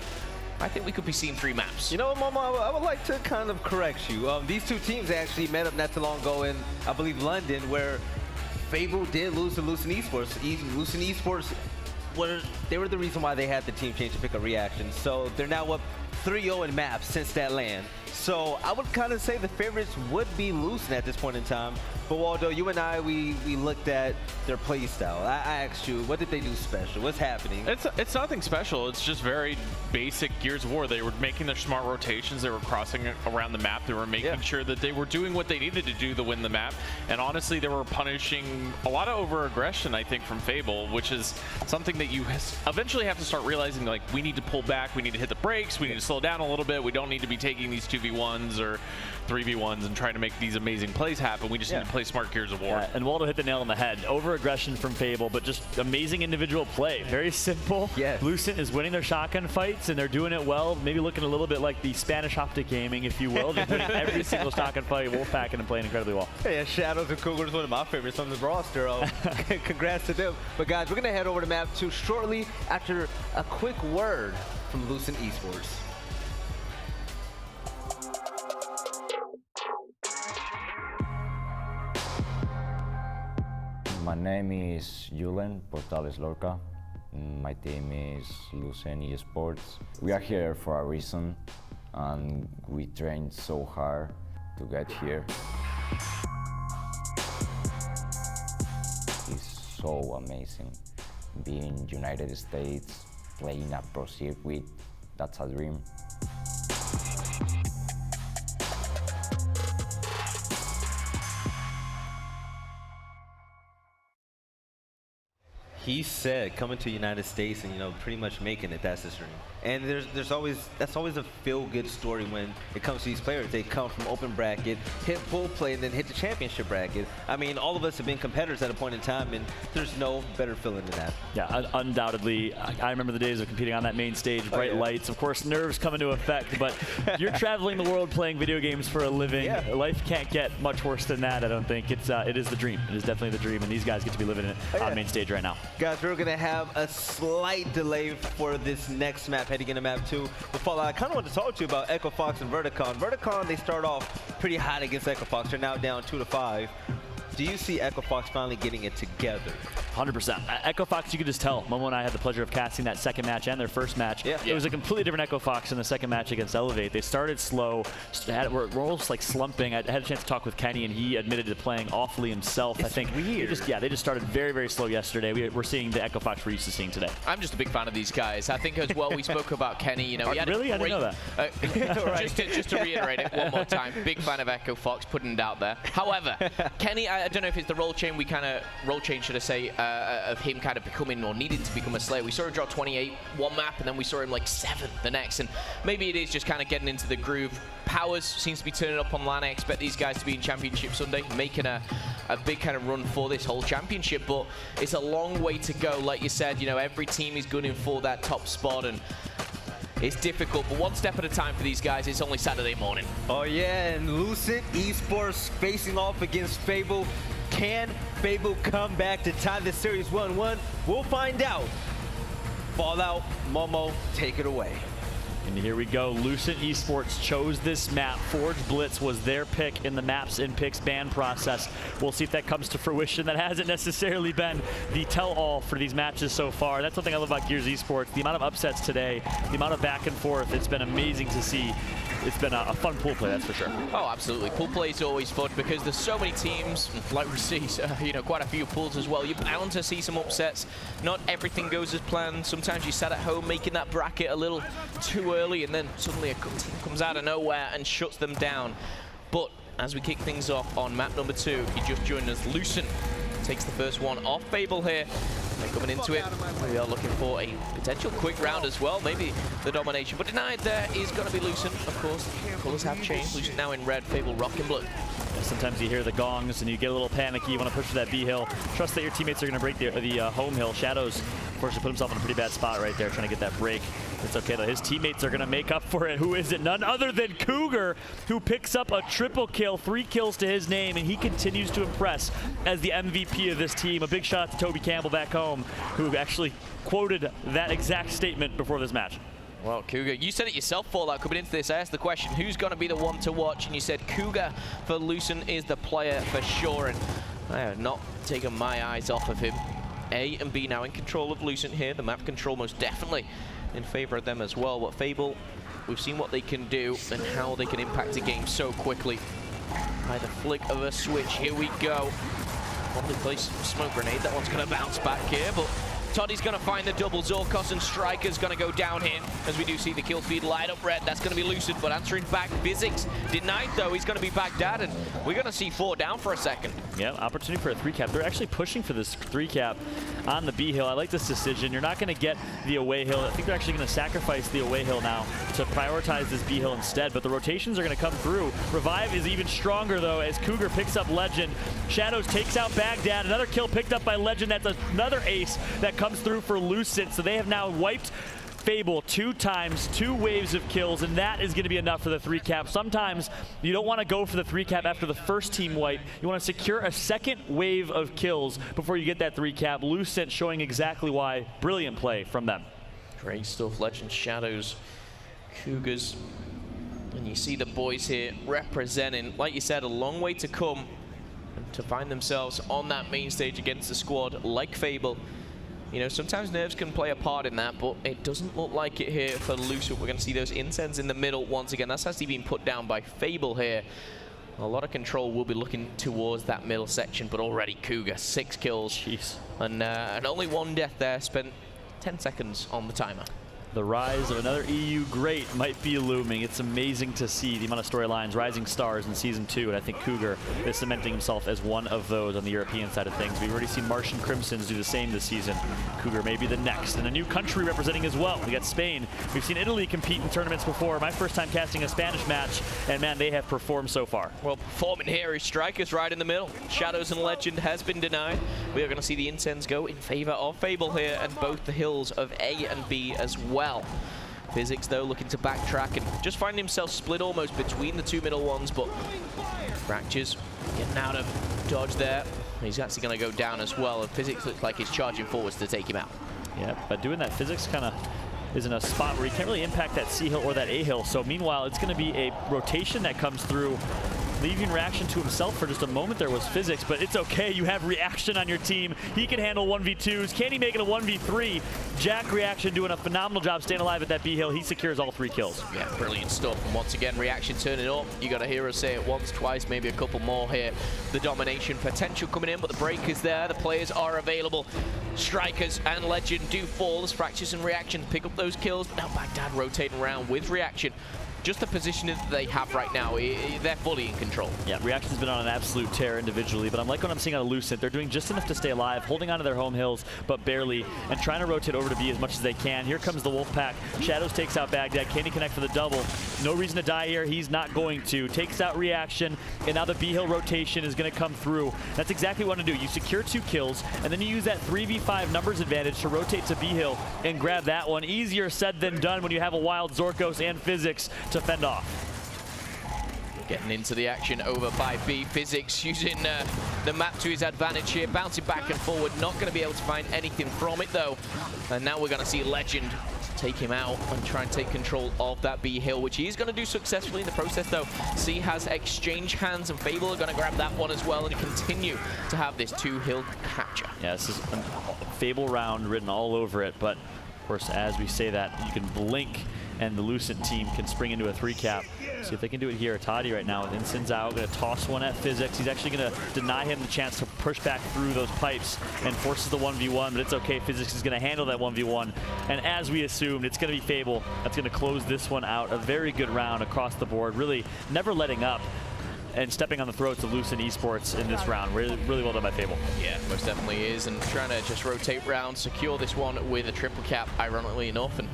I think we could be seeing 3 maps. You know what, Mama, I would like to kind of correct you. These 2 teams actually met up not too long ago in, I believe, London, where Fable did lose to Lucent eSports. Lucent eSports, they were the reason why they had the team change to pick a Reaction. So they're now up 3-0 in maps since that LAN. So I would kind of say the favorites would be Lucent at this point in time. But Waldo, you and I, we looked at their play style. I asked you, what did they do special? What's happening? It's nothing special. It's just very basic Gears of War. They were making their smart rotations. They were crossing around the map. They were making sure that they were doing what they needed to do to win the map. And honestly, they were punishing a lot of over-aggression, I think, from Fable, which is something that you eventually have to start realizing, like, we need to pull back. We need to hit the brakes. We need to slow down a little bit. We don't need to be taking these 2v1 2v1s or 3v1s and trying to make these amazing plays happen. We just need to play smart Gears of War. Yeah, and Waldo hit the nail on the head. Over-aggression from Fable, but just amazing individual play. Very simple. Yes. Lucent is winning their shotgun fights, and they're doing it well. Maybe looking a little bit like the Spanish Optic Gaming, if you will. They're winning every single shotgun fight. Wolfpack and playing incredibly well. Yeah, Shadows and Cougar is one of my favorites on the roster. Congrats to them. But guys, we're going to head over to map 2 shortly after a quick word from Lucent eSports. My name is Julen Portales Lorca. My team is Lucent eSports. We are here for a reason, and we trained so hard to get here. It's so amazing. Being United States, playing a pro circuit, that's a dream. He said coming to the United States and, you know, pretty much making it, that's his dream. And that's always a feel-good story when it comes to these players. They come from open bracket, hit pool play, and then hit the championship bracket. I mean, all of us have been competitors at a point in time, and there's no better feeling than that. Yeah, undoubtedly. I remember the days of competing on that main stage, bright lights. Of course, nerves come into effect, but you're traveling the world playing video games for a living. Yeah. Life can't get much worse than that, I don't think. It is the dream. It is definitely the dream, and these guys get to be living it on main stage right now. Guys, we're going to have a slight delay for this next map heading into map 2. But Fallout, I kind of want to talk to you about Echo Fox and Verticon. Verticon, they start off pretty hot against Echo Fox. They're now down 2-5. Do you see Echo Fox finally getting it together? 100%. Echo Fox, you could just tell. Momo and I had the pleasure of casting that second match and their first match. Yeah. It was a completely different Echo Fox in the second match against Elevate. They started slow. We're almost like slumping. I had a chance to talk with Kenny, and he admitted to playing awfully himself. It's I think weird. They just started very, very slow yesterday. We're seeing the Echo Fox we're used to seeing today. I'm just a big fan of these guys. I think as well we spoke about Kenny. You know, he had really? a great, I didn't know that. Just to reiterate it one more time, big fan of Echo Fox, putting it out there. However, Kenny, I don't know if it's the role change should I say, of him kind of becoming or needing to become a Slayer. We saw him drop 28 one map, and then we saw him like 7th the next, and maybe it is just kind of getting into the groove. Powers seems to be turning up online. I expect these guys to be in Championship Sunday, making a big kind of run for this whole championship, but it's a long way to go. Like you said, you know, every team is gunning for that top spot, and it's difficult, but one step at a time for these guys. It's only Saturday morning. Oh yeah, and Lucent eSports facing off against Fable. Can Fable come back to tie the series 1-1? We'll find out. Fallout, Momo, take it away. And here we go. Lucent eSports chose this map. Forge Blitz was their pick in the maps and picks ban process. We'll see if that comes to fruition. That hasn't necessarily been the tell-all for these matches so far. That's one thing I love about Gears eSports. The amount of upsets today, the amount of back and forth, it's been amazing to see. It's been a fun pool play, that's for sure. Oh, absolutely. Pool play is always fun because there's so many teams, like we see, you know, quite a few pools as well. You're bound to see some upsets. Not everything goes as planned. Sometimes you sat at home making that bracket a little too early, and then suddenly a team comes out of nowhere and shuts them down. But as we kick things off on map number 2, you just joined us. Lucent takes the first one off Fable here. They're coming into it. We are looking for a potential quick round as well, maybe the domination. But denied there is going to be Lucent, of course. Colors have changed. Lucent now in red, Fable rock and blue. Sometimes you hear the gongs and you get a little panicky. You want to push for that B hill. Trust that your teammates are going to break the home hill. Shadows, of course, put himself in a pretty bad spot right there, trying to get that break. It's okay though. His teammates are going to make up for it. Who is it? None other than Cougar, who picks up a triple kill, 3 kills to his name, and he continues to impress as the MVP of this team. A big shout out to Toby Campbell back home, who actually quoted that exact statement before this match. Well, Cougar, you said it yourself, Fallout, coming into this. I asked the question, who's going to be the one to watch? And you said Cougar for Lucent is the player for sure. And I have not taken my eyes off of him. A and B now in control of Lucent here. The map control most definitely in favor of them as well. But Fable, we've seen what they can do and how they can impact a game so quickly. By the flick of a switch, here we go. Probably place a smoke grenade. That one's going to bounce back here, but Toddy's going to find the double. Zorkos and Striker's going to go down here as we do see the kill feed light up red. That's going to be Lucent, but answering back. Physics denied, though. He's going to be backed out, and we're going to see 4 down for a second. Yeah, opportunity for a 3 cap. They're actually pushing for this 3 cap. on the B hill. I like this decision. You're not going to get the away hill. I think they're actually going to sacrifice the away hill now to prioritize this B hill instead, but the rotations are going to come through. Revive is even stronger, though, as Cougar picks up Legend. Shadows takes out Baghdad. Another kill picked up by Legend. That's another ace that comes through for Lucent. So they have now wiped Fable 2 times, 2 waves of kills, and that is going to be enough for the 3 cap. Sometimes you don't want to go for the 3 cap after the first team wipe. You want to secure a second wave of kills before you get that 3 cap. Lucent showing exactly why. Brilliant play from them. Great stuff. Legend, Shadows, Cougars. And you see the boys here representing, like you said, a long way to come and to find themselves on that main stage against a squad like Fable. You know, sometimes nerves can play a part in that, but it doesn't look like it here for Lucent. We're going to see those incense in the middle once again. That's actually been put down by Fable here. A lot of control will be looking towards that middle section, but already Cougar, 6 kills. Jeez. And only 1 death there, spent 10 seconds on the timer. The rise of another EU great might be looming. It's amazing to see the amount of storylines, rising stars in Season 2, and I think Cougar is cementing himself as one of those on the European side of things. We've already seen Martian Crimsons do the same this season. Cougar may be the next, and a new country representing as well. We got Spain. We've seen Italy compete in tournaments before. My first time casting a Spanish match, and man, they have performed so far. Well, performing here is Strikers right in the middle. Shadows and Legend has been denied. We are going to see the incense go in favor of Fable here, and both the hills of A and B as well. Physics, though, looking to backtrack and just find himself split almost between the 2 middle ones, but Fractures getting out of dodge there. He's actually going to go down as well, and Physics looks like he's charging forwards to take him out. Yeah, but doing that, Physics kind of is in a spot where he can't really impact that C hill or that A hill. So meanwhile, it's going to be a rotation that comes through, leaving Reaction to himself for just a moment. There was Physics, but it's okay. You have Reaction on your team. He can handle 1v2s. Can he make it a 1v3? Jack Reaction doing a phenomenal job staying alive at that B hill. He secures all 3 kills. Yeah, brilliant stuff. And once again, Reaction turning up. You got to hear us say it once, twice, maybe a couple more here. The domination potential coming in, but the break is there. The players are available. Strikers and Legend do fall as Fractures and Reaction pick up those kills. But now Baghdad rotating around with Reaction. Just the positioning that they have right now, they're fully in control. Yeah, Reaction's been on an absolute tear individually, but I'm like what I'm seeing out of Lucent. They're doing just enough to stay alive, holding onto their home hills, but barely, and trying to rotate over to B as much as they can. Here comes the Wolfpack. Shadows takes out Baghdad. Can he connect for the double? No reason to die here. He's not going to. Takes out Reaction, and now the B hill rotation is going to come through. That's exactly what you want to do. You secure 2 kills, and then you use that 3v5 numbers advantage to rotate to B hill and grab that one. Easier said than done when you have a wild Zorkos and Physics to fend off. Getting into the action over by B. Physics using the map to his advantage here, bouncing back and forward, not going to be able to find anything from it though. And now we're going to see Legend take him out and try and take control of that B hill, which he is going to do successfully in the process though. C has exchanged hands, and Fable are going to grab that one as well and continue to have this 2 hill capture. Yeah, this is a Fable round written all over it, but of course, as we say that, you can blink and the Lucent team can spring into a 3 cap. See if they can do it here. Toddy right now with Incense out, going to toss one at Physics. He's actually going to deny him the chance to push back through those pipes and forces the 1v1, but it's okay. Physics is going to handle that 1v1. And as we assumed, it's going to be Fable that's going to close this one out. A very good round across the board, really never letting up and stepping on the throats of Lucent eSports in this round. Really, really well done by Fable. Yeah, most definitely is, and trying to just rotate round, secure this one with a triple cap, ironically enough, and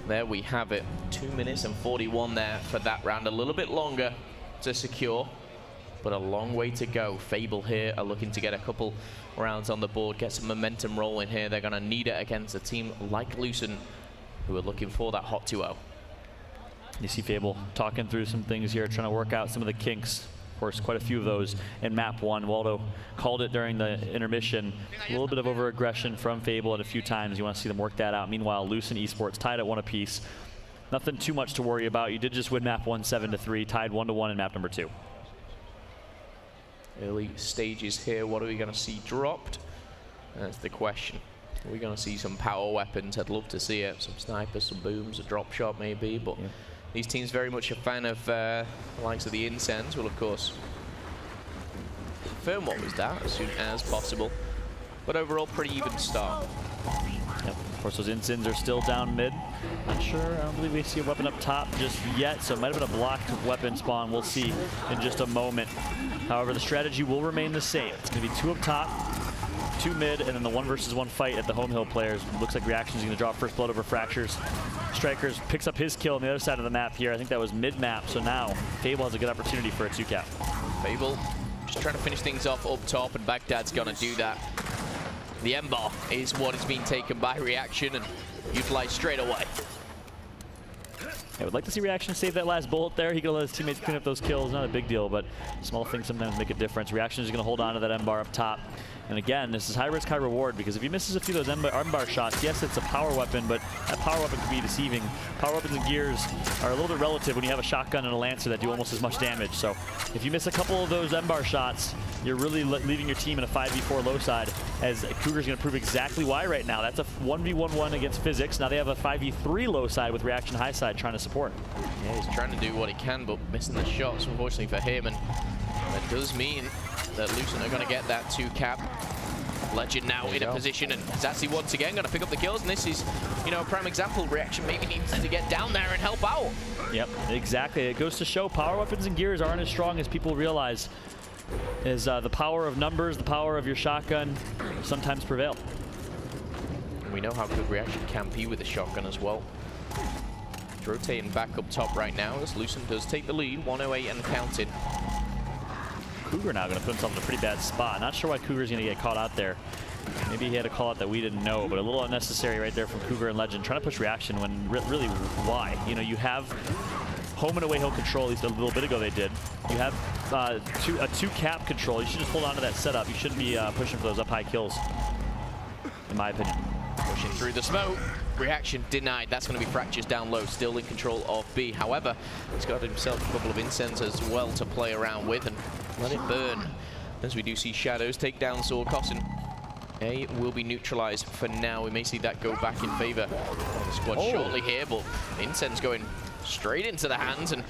there we have it. 2 minutes and 41 there for that round. A little bit longer to secure, but a long way to go. Fable here are looking to get a couple rounds on the board, get some momentum rolling here. They're going to need it against a team like Lucent, who are looking for that hot 2-0. You see Fable talking through some things here, trying to work out some of the kinks. Of course, quite a few of those in map 1. Waldo called it during the intermission. A little bit of over-aggression from Fable at a few times. You want to see them work that out. Meanwhile, Lucent eSports tied at 1 apiece. Nothing too much to worry about. You did just win map 1 7-3, tied 1-1 in map number 2. Early stages here. What are we going to see dropped? That's the question. Are we going to see some power weapons? I'd love to see it. Some snipers, some booms, a drop shot maybe, but yeah. These teams very much a fan of the likes of the Incense. Will, of course, confirm what was that as soon as possible. But overall, pretty even start. Yep. Of course, those Incense are still down mid. Not sure. I don't believe we see a weapon up top just yet, so it might have been a blocked weapon spawn. We'll see in just a moment. However, the strategy will remain the same. It's going to be 2 up top. 2 mid, and then the 1v1 fight at the home hill players. Looks like Reaction's going to draw first blood over Fractures. Strikers picks up his kill on the other side of the map here. I think that was mid-map, so now Fable has a good opportunity for a 2-cap. Fable just trying to finish things off up top, and Baghdad's going to do that. The Ember is what is being taken by Reaction and utilized straight away. I would like to see Reaction save that last bullet there. He can let his teammates clean up those kills. Not a big deal, but small things sometimes make a difference. Reaction is going to hold on to that M-bar up top. And again, this is high risk, high reward, because if he misses a few of those M-bar shots, yes, it's a power weapon, but that power weapon can be deceiving. Power weapons and gears are a little bit relative when you have a shotgun and a Lancer that do almost as much damage. So if you miss a couple of those M-bar shots, you're really leaving your team in a 5v4 low side, as Cougar's going to prove exactly why right now. That's a 1v1-1 against Physics. Now they have a 5v3 low side with Reaction high side trying to support. Yeah, he's trying to do what he can, but missing the shots, unfortunately for him. And that does mean that Lucent are going to get that 2-cap. Legend now in a position, and Zazi once again going to pick up the kills, and this is, you know, a prime example. Reaction maybe needs to get down there and help out. Yep, exactly. It goes to show power weapons and gears aren't as strong as people realize. Is the power of numbers, the power of your shotgun sometimes prevail. And we know how good Reaction can be with the shotgun as well. He's rotating back up top right now as Lucent does take the lead, 108 and counting. Cougar now going to put himself in a pretty bad spot. Not sure why Cougar's going to get caught out there. Maybe he had a call out that we didn't know, but a little unnecessary right there from Cougar and Legend. Trying to push Reaction when really why? You know, you have home and away hill control, at least a little bit ago they did. You have a 2-cap control. You should just hold on to that setup. You shouldn't be pushing for those up high kills, in my opinion. Pushing through the smoke. Reaction denied. That's going to be Fractures down low, still in control of B. However, he's got himself a couple of incense as well to play around with and let it burn. As we do see Shadows take down Zorkos, and A will be neutralized for now. We may see that go back in favor of the squad shortly here, but incense going straight into the hands and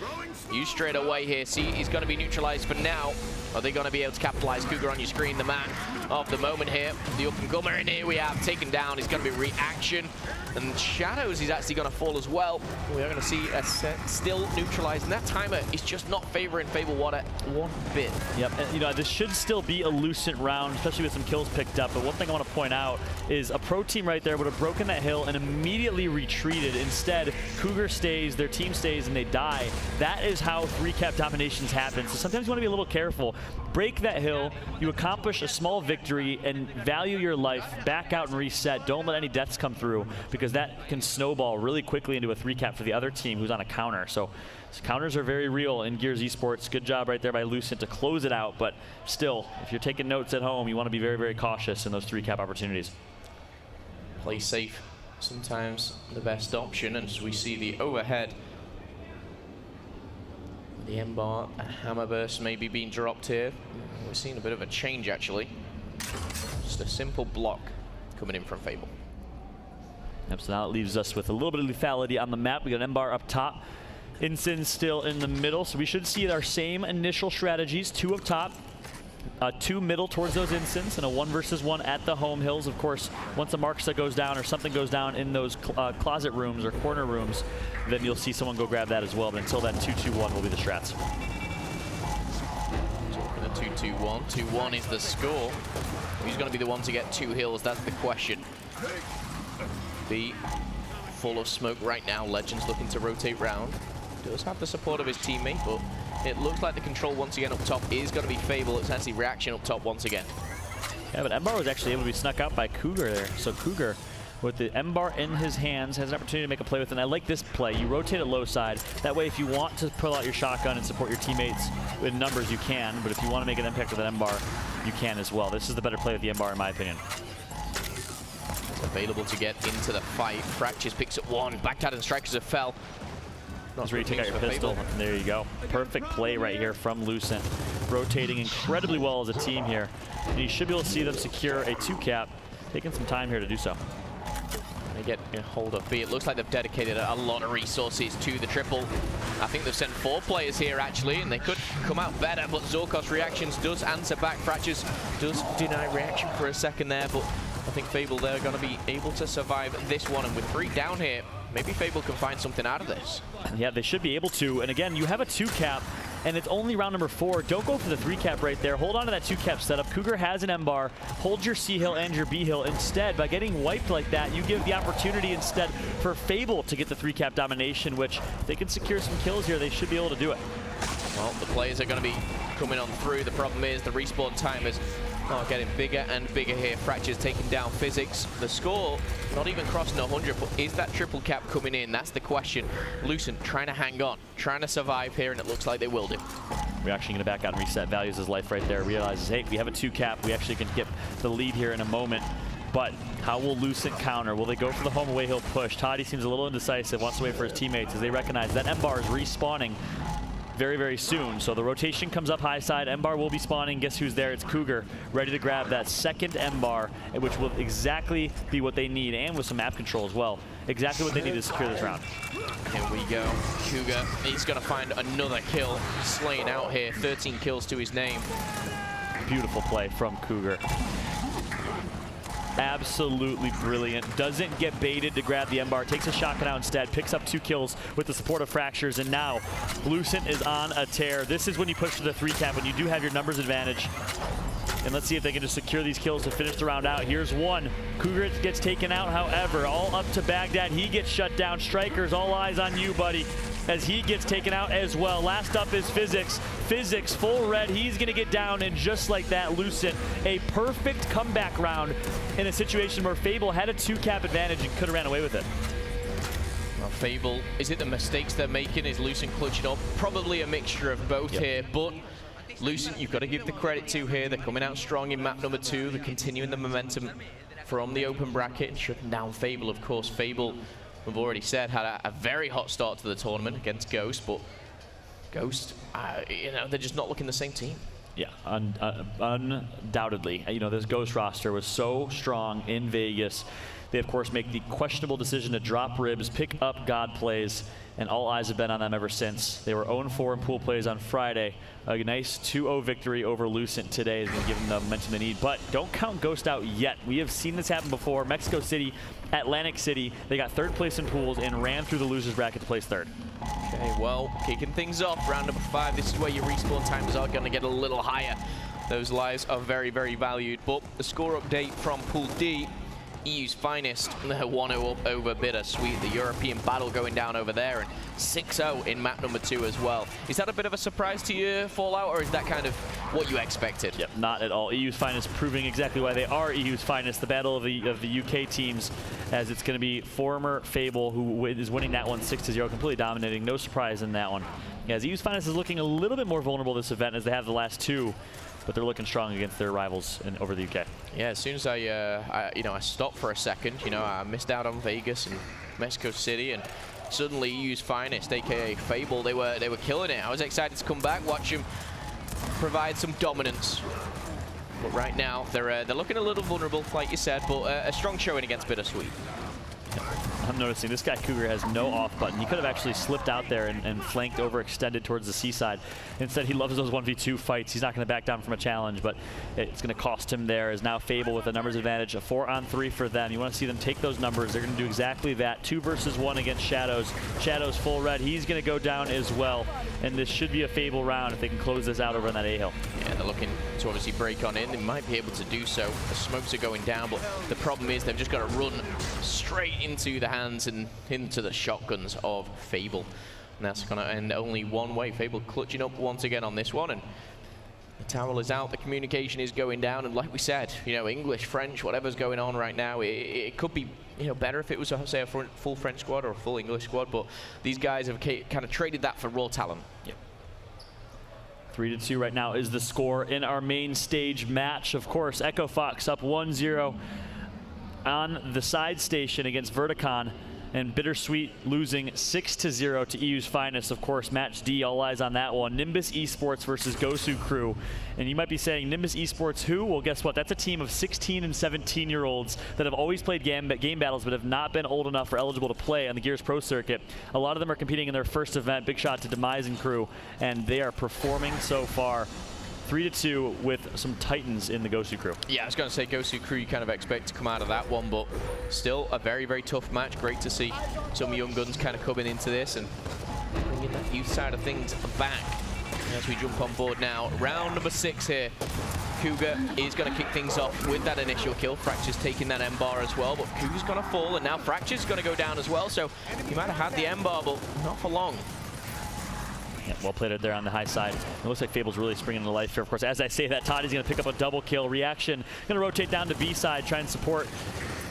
used straight away here. See, he's going to be neutralized for now. Are they going to be able to capitalize? Cougar on your screen, the man of the moment here. The up and comer in here we have taken down. He's going to be Reaction. And Shadows is actually going to fall as well. We are going to see a set still neutralized. And that timer is just not favoring Fable one bit. Yep, and you know, this should still be a Lucent round, especially with some kills picked up. But one thing I want to point out is a pro team right there would have broken that hill and immediately retreated. Instead, Cougar stays, their team stays, and they die. That is how 3-cap dominations happen. So sometimes you want to be a little careful. Break that hill, you accomplish a small victory, and value your life, back out and reset. Don't let any deaths come through, because that can snowball really quickly into a 3-cap for the other team who's on a counter. So counters are very real in Gears eSports. Good job right there by Lucent to close it out, but still, if you're taking notes at home, you want to be very, very cautious in those 3-cap opportunities. Play safe, sometimes the best option, and as we see the overhead, the M-bar, a Hammerburst maybe being dropped here. We're seeing a bit of a change actually. Just a simple block coming in from Fable. Yep, so now it leaves us with a little bit of lethality on the map. We got M-bar up top, Ensign still in the middle, so we should see our same initial strategies, 2 up top, 2 middle towards those Ensigns, and a 1 versus 1 at the home hills. Of course, once a Marksa goes down or something goes down in those closet rooms or corner rooms, then you'll see someone go grab that as well. But until then, 2-2-1 will be the strats. Talking a 2-2-1. 2-1 is the score. Who's going to be the one to get 2 hills? That's the question. B full of smoke right now. Legend's looking to rotate round. Does have the support of his teammate, but it looks like the control once again up top is going to be Fable. It's actually Reaction up top once again. Yeah, but M-bar was actually able to be snuck out by Cougar there. So Cougar, with the M-bar in his hands, has an opportunity to make a play with it. And I like this play. You rotate it low side. That way, if you want to pull out your shotgun and support your teammates with numbers, you can. But if you want to make an impact with an M-bar, you can as well. This is the better play with the M-bar, in my opinion. It's available to get into the fight. Fractures picks up 1. Baghdad and Strikers have fell. That's where you take out your pistol. There you go. Perfect play right here from Lucent. Rotating incredibly well as a team here. And you should be able to see them secure a 2-cap. Taking some time here to do so. They get a hold of B. It looks like they've dedicated a lot of resources to the triple. I think they've sent 4 players here actually, and they could come out better, but Zorkos Reactions does answer back. Fractures does deny Reaction for a second there, but I think Fable, they're going to be able to survive this one, and with 3 down here, maybe Fable can find something out of this. Yeah, they should be able to. And again, you have a 2-cap and it's only round number 4. Don't go for the 3-cap right there. Hold on to that 2-cap setup. Cougar has an M-bar. Hold your C-Hill and your B-Hill. Instead, by getting wiped like that, you give the opportunity instead for Fable to get the 3-cap domination, which if they can secure some kills here, they should be able to do it. Well, the players are going to be coming on through. The problem is the respawn time is getting bigger and bigger here. Fracture's taking down Physics. The score not even crossing 100, but is that triple cap coming in? That's the question. Lucent trying to hang on, trying to survive here, and it looks like they will do. We're actually going to back out and reset. Values his life right there. Realizes, hey, we have a 2-cap. We actually can get the lead here in a moment. But how will Lucent counter? Will they go for the home away hill push? Toddy seems a little indecisive, wants to wait for his teammates as they recognize that M-bar is respawning very, very soon. So the rotation comes up high side. M-bar will be spawning. Guess who's there? It's Cougar, ready to grab that second M-bar, which will exactly be what they need, and with some map control as well. Exactly what they need to secure this round. Here we go. Cougar, he's going to find another kill. Slaying out here, 13 kills to his name. Beautiful play from Cougar. Absolutely brilliant. Doesn't get baited to grab the M-bar. Takes a shotgun out instead. Picks up 2 kills with the support of Fractures. And now Lucent is on a tear. This is when you push to the 3-cap, when you do have your numbers advantage. And let's see if they can just secure these kills to finish the round out. Here's one. Cougar gets taken out, however. All up to Baghdad. He gets shut down. Strikers, all eyes on you, buddy, as he gets taken out as well. Last up is Physics. Physics, full red. He's going to get down, and just like that, Lucent, a perfect comeback round in a situation where Fable had a 2-cap advantage and could have ran away with it. Well, Fable, is it the mistakes they're making? Is Lucent clutching up? Probably a mixture of both here, but Lucent, you've got to give the credit to here. They're coming out strong in map number 2. They're continuing the momentum from the open bracket and shutting down Fable. Of course, Fable, we've already said, had a very hot start to the tournament against Ghost, but Ghost, you know, they're just not looking the same team. Yeah, undoubtedly. You know, this Ghost roster was so strong in Vegas. They, of course, make the questionable decision to drop Ribs, pick up God plays, and all eyes have been on them ever since. They were 0-4 in pool plays on Friday. A nice 2-0 victory over Lucent today is going to give them the momentum they need. But don't count Ghost out yet. We have seen this happen before. Mexico City, Atlantic City, they got 3rd place in pools and ran through the losers bracket to place 3rd. Okay, well, kicking things off, round number 5. This is where your respawn times are going to get a little higher. Those lives are very, very valued. But the score update from Pool D, EU's finest, 1-0 up over Bittersweet. The European battle going down over there, and 6-0 in map number 2 as well. Is that a bit of a surprise to you, Fallout, or is that kind of what you expected? Yep, not at all. EU's finest proving exactly why they are EU's finest. The battle of the UK teams, as it's going to be former Fable who is winning that one 6-0, completely dominating. No surprise in that one. As EU's finest is looking a little bit more vulnerable this event as they have the last 2. But they're looking strong against their rivals over the UK. Yeah, as soon as I stopped for a second, I missed out on Vegas and Mexico City, and suddenly EU's finest, aka Fable, they were killing it. I was excited to come back, watch them provide some dominance. But right now, they're looking a little vulnerable, like you said, but a strong showing against Bittersweet. I'm noticing this guy Cougar has no off button. He could have actually slipped out there and flanked overextended towards the seaside. Instead, he loves those 1v2 fights. He's not going to back down from a challenge, but it's going to cost him there. Is now Fable with a numbers advantage, a 4-on-3 for them. You want to see them take those numbers. They're going to do exactly that. 2 versus 1 against Shadows. Shadows full red. He's going to go down as well. And this should be a Fable round if they can close this out over on that A-hill. Yeah, they're looking to obviously break on in. They might be able to do so. The smokes are going down, but the problem is they've just got to run straight into the hands and into the shotguns of Fable. And that's going to end only one way. Fable clutching up once again on this one, and the towel is out, the communication is going down, and like we said, English, French, whatever's going on right now, it could be better if it was, say, a full French squad or a full English squad, but these guys have kind of traded that for raw talent. Yep. 3-2 right now is the score in our main stage match. Of course, Echo Fox up 1-0 on the side station against Verticon, and Bittersweet losing 6-0 to EU's finest. Of course, match D, all eyes on that one. Nimbus eSports versus Gosu Crew. And you might be saying, Nimbus eSports who? Well, guess what? That's a team of 16 and 17-year-olds that have always played game battles but have not been old enough or eligible to play on the Gears Pro circuit. A lot of them are competing in their first event. Big shot to Demise and crew, and they are performing so far. 3-2 with some titans in the Gosu Crew. Yeah, I was going to say Gosu Crew, you kind of expect to come out of that one, but still a very, very tough match. Great to see some young guns kind of coming into this and bringing that youth side of things back. As we jump on board now, round number 6 here. Cougar is going to kick things off with that initial kill. Fracture's taking that M-bar as well, but Cougar's going to fall, and now Fracture's going to go down as well, so he might have had the M-bar, but not for long. Yeah, well played there on the high side. It looks like Fable's really springing to life here. Of course, as I say that, Toddy's going to pick up a double kill. Reaction going to rotate down to B side, try and support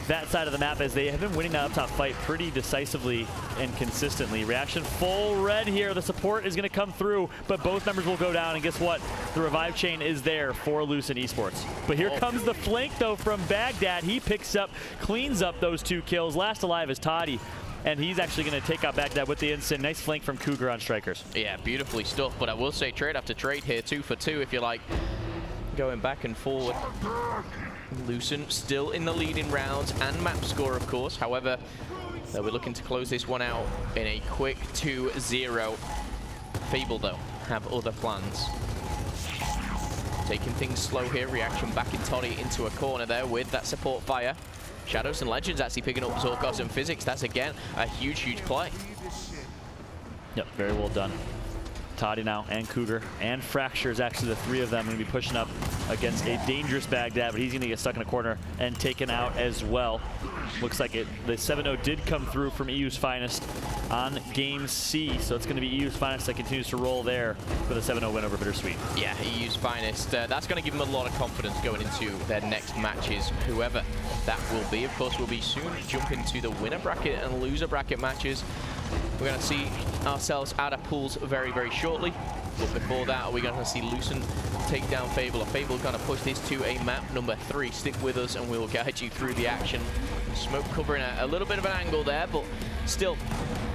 that side of the map as they have been winning that up top fight pretty decisively and consistently. Reaction full red here. The support is going to come through, but both members will go down, and guess what? The revive chain is there for Lucent eSports. But here comes the flank, though, from Baghdad. He picks up, cleans up those 2 kills. Last alive is Toddy, and he's actually going to take out Baghdad with the instant. Nice flank from Cougar on strikers. Yeah, beautifully stuffed, but I will say trade after trade here, 2 for 2 if you like. Going back and forward. Lucent still in the lead in rounds and map score, of course. However, we're looking to close this one out in a quick 2-0. Fable, though, have other plans. Taking things slow here. Reaction backing Toddy into a corner there with that support fire. Shadows and Legends actually picking up Zorkos and Physics. That's, again, a huge, huge play. Yep, very well done. Toddy now, and Cougar, and Fracture is actually the 3 of them going to be pushing up against a dangerous Baghdad, but he's going to get stuck in a corner and taken out as well. Looks like the 7-0 did come through from EU's Finest on Game C, so it's going to be EU's Finest that continues to roll there for the 7-0 win over Bittersweet. Yeah, EU's Finest. That's going to give them a lot of confidence going into their next matches, whoever that will be. Of course, we'll be soon jumping to the winner bracket and loser bracket matches. We're going to see ourselves out of pools very, very shortly. But before that, we're going to see Lucent take down Fable. Fable going to push this to a map number 3. Stick with us and we'll guide you through the action. Smoke covering a little bit of an angle there, but still,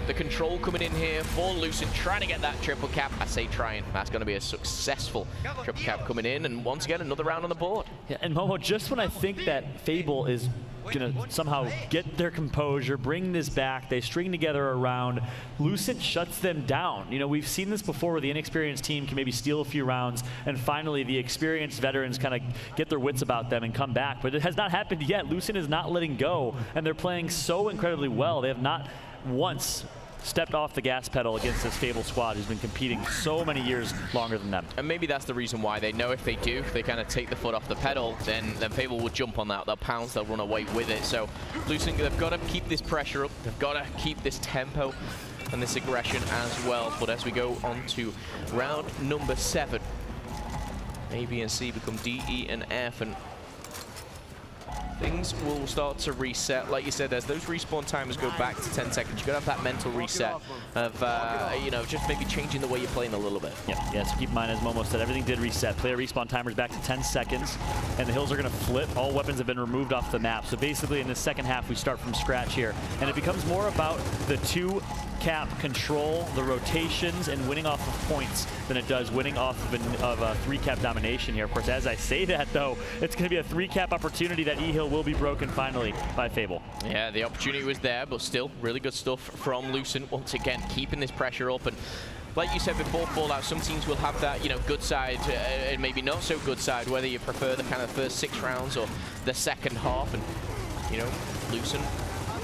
the control coming in here for Lucent, trying to get that triple cap. I say trying. That's going to be a successful triple cap coming in, and once again, another round on the board. Yeah, and Momo, just when I think that Fable is going to somehow get their composure, bring this back, they string together a round, Lucent shuts them down. You know, we've seen this before where the inexperienced team can maybe steal a few rounds, and finally the experienced veterans kind of get their wits about them and come back. But it has not happened yet. Lucent is not letting go, and they're playing so incredibly well. They have not once stepped off the gas pedal against this Fable squad who's been competing so many years longer than them. And maybe that's the reason why they know if they do, if they kind of take the foot off the pedal, then Fable will jump on that. They'll pounce, they'll run away with it. So Lucent, they've got to keep this pressure up. They've got to keep this tempo and this aggression as well. But as we go on to round number 7, A, B, and C become D, E, and F, and things will start to reset. Like you said, there's those respawn timers go back to 10 seconds. You've got to have that mental reset of, you know, just maybe changing the way you're playing a little bit. Yeah, so keep in mind, as Momo said, everything did reset. Player respawn timers back to 10 seconds, and the hills are going to flip. All weapons have been removed off the map. So basically, in the second half, we start from scratch here, and it becomes more about the 2-cap control, the rotations, and winning off of points than it does winning off of a 3-cap domination here. Of course, as I say that, though, it's going to be a 3-cap opportunity that E-Hill will be broken finally by Fable. Yeah, the opportunity was there, but still really good stuff from Lucent. Once again, keeping this pressure up. And like you said before, Fallout, some teams will have that, you know, good side and maybe not so good side, whether you prefer the kind of first 6 rounds or the second half. And, you know, Lucent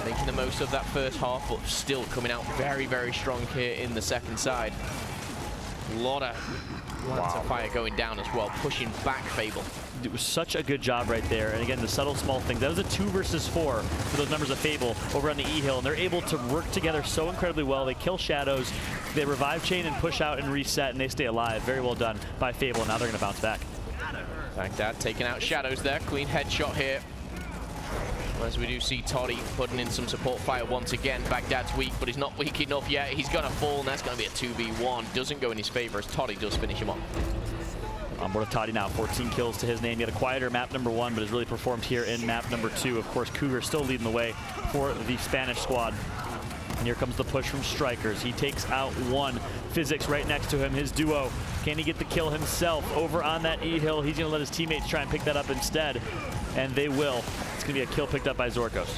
making the most of that first half, but still coming out very, very strong here in the second side. A lot of fire going down as well, pushing back Fable. It was such a good job right there. And again, the subtle small things. That was a 2 versus 4 for those members of Fable over on the E-Hill. And they're able to work together so incredibly well. They kill Shadows, they revive chain and push out and reset, and they stay alive. Very well done by Fable. And now they're going to bounce back. Baghdad taking out Shadows there. Clean headshot here. As we do see Toddy putting in some support fire once again. Baghdad's weak, but he's not weak enough yet. He's going to fall, and that's going to be a 2v1. Doesn't go in his favor as Toddy does finish him off. On board with Toddy now, 14 kills to his name. He had a quieter map number 1, but has really performed here in map number 2. Of course, Cougar still leading the way for the Spanish squad. And here comes the push from Strikers. He takes out 1. Physics right next to him, his duo. Can he get the kill himself over on that E-Hill? He's going to let his teammates try and pick that up instead, and they will. It's going to be a kill picked up by Zorkos.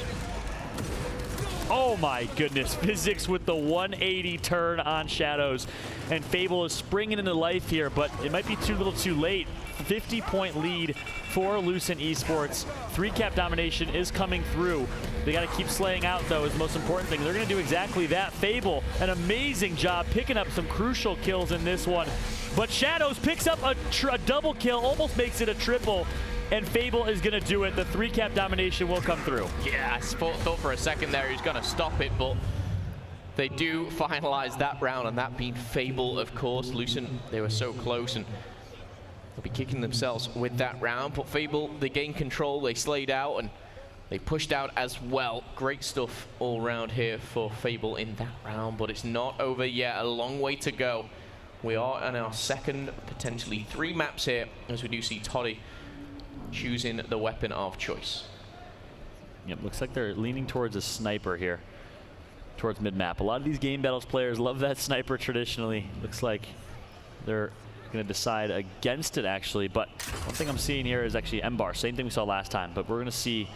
Oh my goodness, Physics with the 180 turn on Shadows. And Fable is springing into life here, but it might be too little too late. 50-point lead for Lucent eSports. 3-cap domination is coming through. They got to keep slaying out, though, is the most important thing. They're going to do exactly that. Fable, an amazing job picking up some crucial kills in this one. but Shadows picks up a double kill, almost makes it a triple, and Fable is going to do it. The 3-cap domination will come through. Yeah, I thought for a second there he was going to stop it, but they do finalize that round, and that being Fable, of course. Lucent, they were so close, and they'll be kicking themselves with that round. But Fable, they gained control, they slayed out, and they pushed out as well. Great stuff all round here for Fable in that round, but it's not over yet. A long way to go. We are on our second, potentially 3 maps here, as we do see Toddy choosing the weapon of choice. Yep, looks like they're leaning towards a sniper here, towards mid-map. A lot of these game battles players love that sniper traditionally. Looks like they're going to decide against it, actually. But one thing I'm seeing here is actually M-bar. Same thing we saw last time, but we're going to see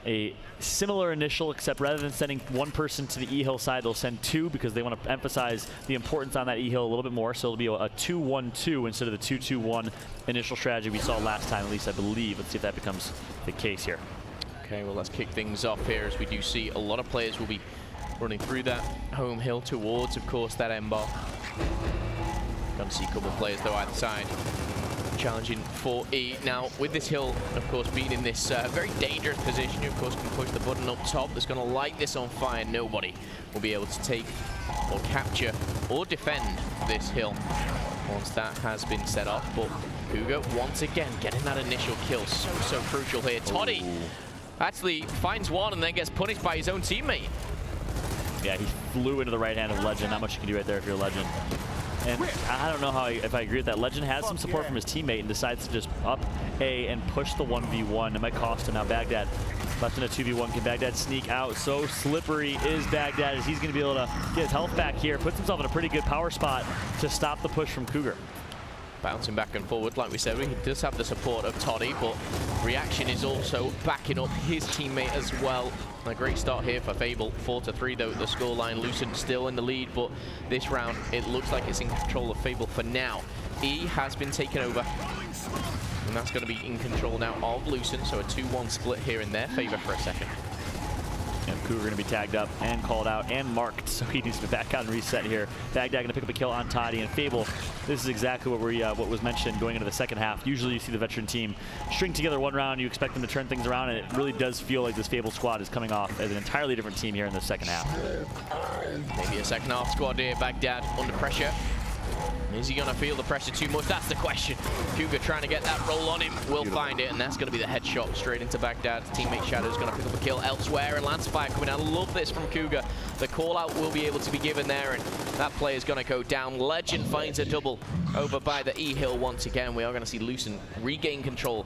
a similar initial, except rather than sending 1 person to the E-hill side, they'll send 2 because they want to emphasize the importance on that E-hill a little bit more. So it'll be a 2-1-2 instead of the 2-2-1 initial strategy we saw last time, at least I believe. Let's see if that becomes the case here. Okay, well, let's kick things off here, as we do see a lot of players will be running through that home hill towards, of course, that M-bar. Going to see a couple of players, though, either side, challenging for E. Now, with this hill, of course, being in this very dangerous position, you, of course, can push the button up top that's going to light this on fire. Nobody will be able to take or capture or defend this hill once that has been set up. But Cougar, once again, getting that initial kill. So crucial here. Toddy actually finds one and then gets punished by his own teammate. Yeah, he flew into the right hand of Legend. Not much you can do right there if you're a Legend. And I don't know if I agree with that. Legend has some support from his teammate and decides to just up A and push the 1v1. It might cost him now. Baghdad left in a 2v1. Can Baghdad sneak out? So slippery is Baghdad, as he's going to be able to get his health back here. Puts himself in a pretty good power spot to stop the push from Cougar. Bouncing back and forward, like we said, he does have the support of Toddy, but Reaction is also backing up his teammate as well. A great start here for Fable. 4-3 though, the scoreline. Lucent still in the lead, but this round it looks like it's in control of Fable for now. E has been taken over, and that's going to be in control now of Lucent, so a 2-1 split here in their favor for a second. And Cougar going to be tagged up and called out and marked, so he needs to back out and reset here. Baghdad going to pick up a kill on Toddy, and Fable, this is exactly what was mentioned going into the second half. Usually you see the veteran team string together one round, you expect them to turn things around, and it really does feel like this Fable squad is coming off as an entirely different team here in the second half. Maybe a second half squad here. Baghdad under pressure. Is he going to feel the pressure too much? That's the question. Cougar trying to get that roll on him. Will find it, and that's going to be the headshot straight into Baghdad. Teammate Shadow's going to pick up a kill elsewhere, and Lancefire coming out. I love this from Cougar. The call-out will be able to be given there, and that play is going to go down. Legend finds a double over by the E-hill once again. We are going to see Lucent regain control.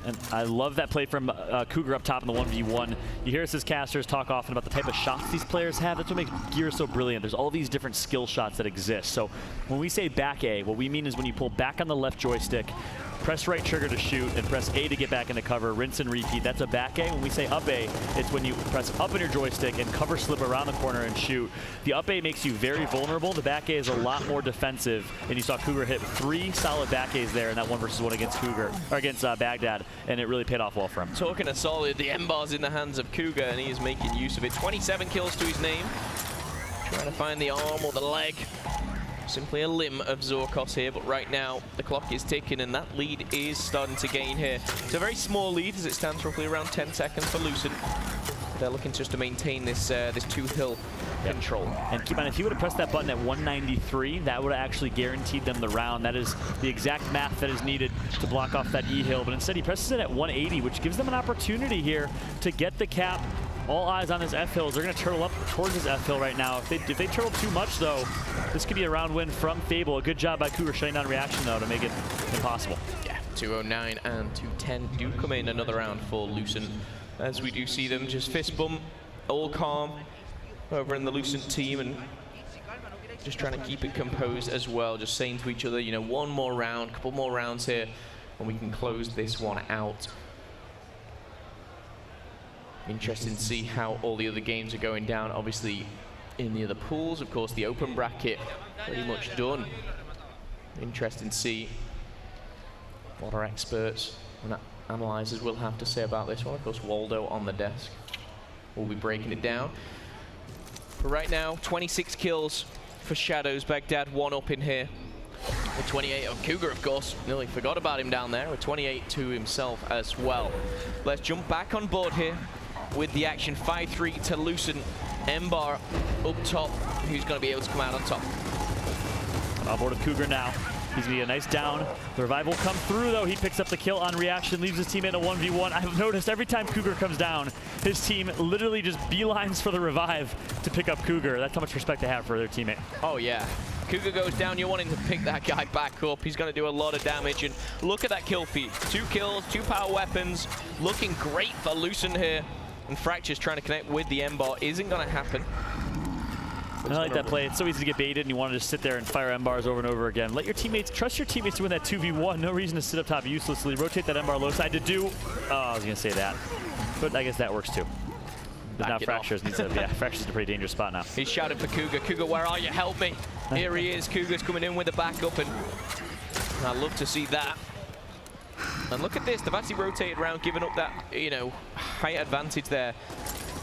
And I love that play from Cougar up top in the 1v1. You hear us as casters talk often about the type of shots these players have. That's what makes Gear so brilliant. There's all these different skill shots that exist. So when we say back A, what we mean is when you pull back on the left joystick, press right trigger to shoot, and press A to get back into cover, rinse and repeat. That's a back A. When we say up A, it's when you press up on your joystick and cover slip around the corner and shoot. The up A makes you very vulnerable. The back A is a lot more defensive, and you saw Cougar hit 3 solid back A's there in that 1v1 against Cougar, or against Baghdad, and it really paid off well for him. Talking of solid, the M-bar's in the hands of Cougar, and he is making use of it. 27 kills to his name. Trying to find the arm or the leg. Simply a limb of Zorkos here, but right now the clock is ticking and that lead is starting to gain here. It's a very small lead as it stands roughly around 10 seconds for Lucent. They're looking just to maintain this this 2-hill control. And keep in mind, if he would have pressed that button at 193, that would have actually guaranteed them the round. That is the exact math that is needed to block off that E-hill, but instead he presses it at 180, which gives them an opportunity here to get the cap. All eyes on this F-hill. They're going to turtle up towards this F-hill right now. If they turtle too much, though, this could be a round win from Fable. A good job by Cougar shutting down Reaction, though, to make it impossible. Yeah, 209 and 210 do come in another round for Lucent, as we do see them just fist bump, all calm over in the Lucent team, and just trying to keep it composed as well, just saying to each other, you know, one more round, couple more rounds here, and we can close this one out. Interesting to see how all the other games are going down. Obviously, in the other pools, of course, the open bracket pretty much done. Interesting to see what our experts and analyzers will have to say about this one. Of course, Waldo on the desk will be breaking it down. But right now, 26 kills for Shadows. Baghdad 1 up in here. With 28 on Cougar, of course. Nearly forgot about him down there with 28 to himself as well. Let's jump back on board here with the action. 5-3 to Lucent. Embar up top. Who's going to be able to come out on top? On board with Cougar now. He's going to get a nice down. The revive will come through, though. He picks up the kill on reaction, leaves his teammate in a 1v1. I've noticed every time Cougar comes down, his team literally just beelines for the revive to pick up Cougar. That's how much respect they have for their teammate. Oh, yeah. Cougar goes down, you're wanting to pick that guy back up. He's going to do a lot of damage, and look at that kill feed. 2 kills, 2 power weapons. Looking great for Lucent here. And Fracture's trying to connect with the Embar. Isn't going to happen. I like that play. It's so easy to get baited, and you want to just sit there and fire M-bars over and over again. Let your teammates, trust your teammates to win that 2v1. No reason to sit up top uselessly. Rotate that M-bar low side to do. Oh, I was going to say that. But I guess that works too. But now Fractures needs to, yeah, Fractures is a pretty dangerous spot now. He's shouting for Cougar. Cougar, where are you? Help me. Here he is. Cougar's coming in with the backup, and I love to see that. And look at this. They've actually rotated around, giving up that, you know, height advantage there.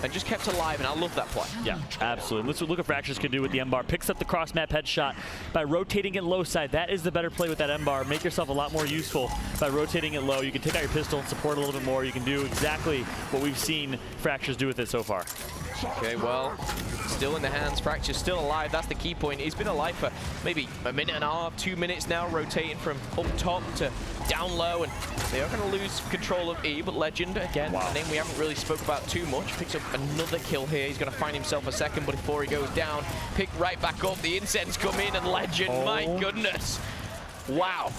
And just kept alive, and I love that play. Yeah, absolutely. Let's look what Fractures can do with the M-bar. Picks up the cross-map headshot by rotating it low side. That is the better play with that M-bar. Make yourself a lot more useful by rotating it low. You can take out your pistol and support a little bit more. You can do exactly what we've seen Fractures do with it so far. Okay, well, still in the hands. Fracture's still alive. That's the key point. He's been alive for maybe a minute and a half, 2 minutes now, rotating from up top to down low, and they are going to lose control of E, but Legend, again, a name we haven't really spoke about too much, picks up another kill here. He's going to find himself a second, but before he goes down, pick right back up. The incense come in, and Legend, my goodness. Wow.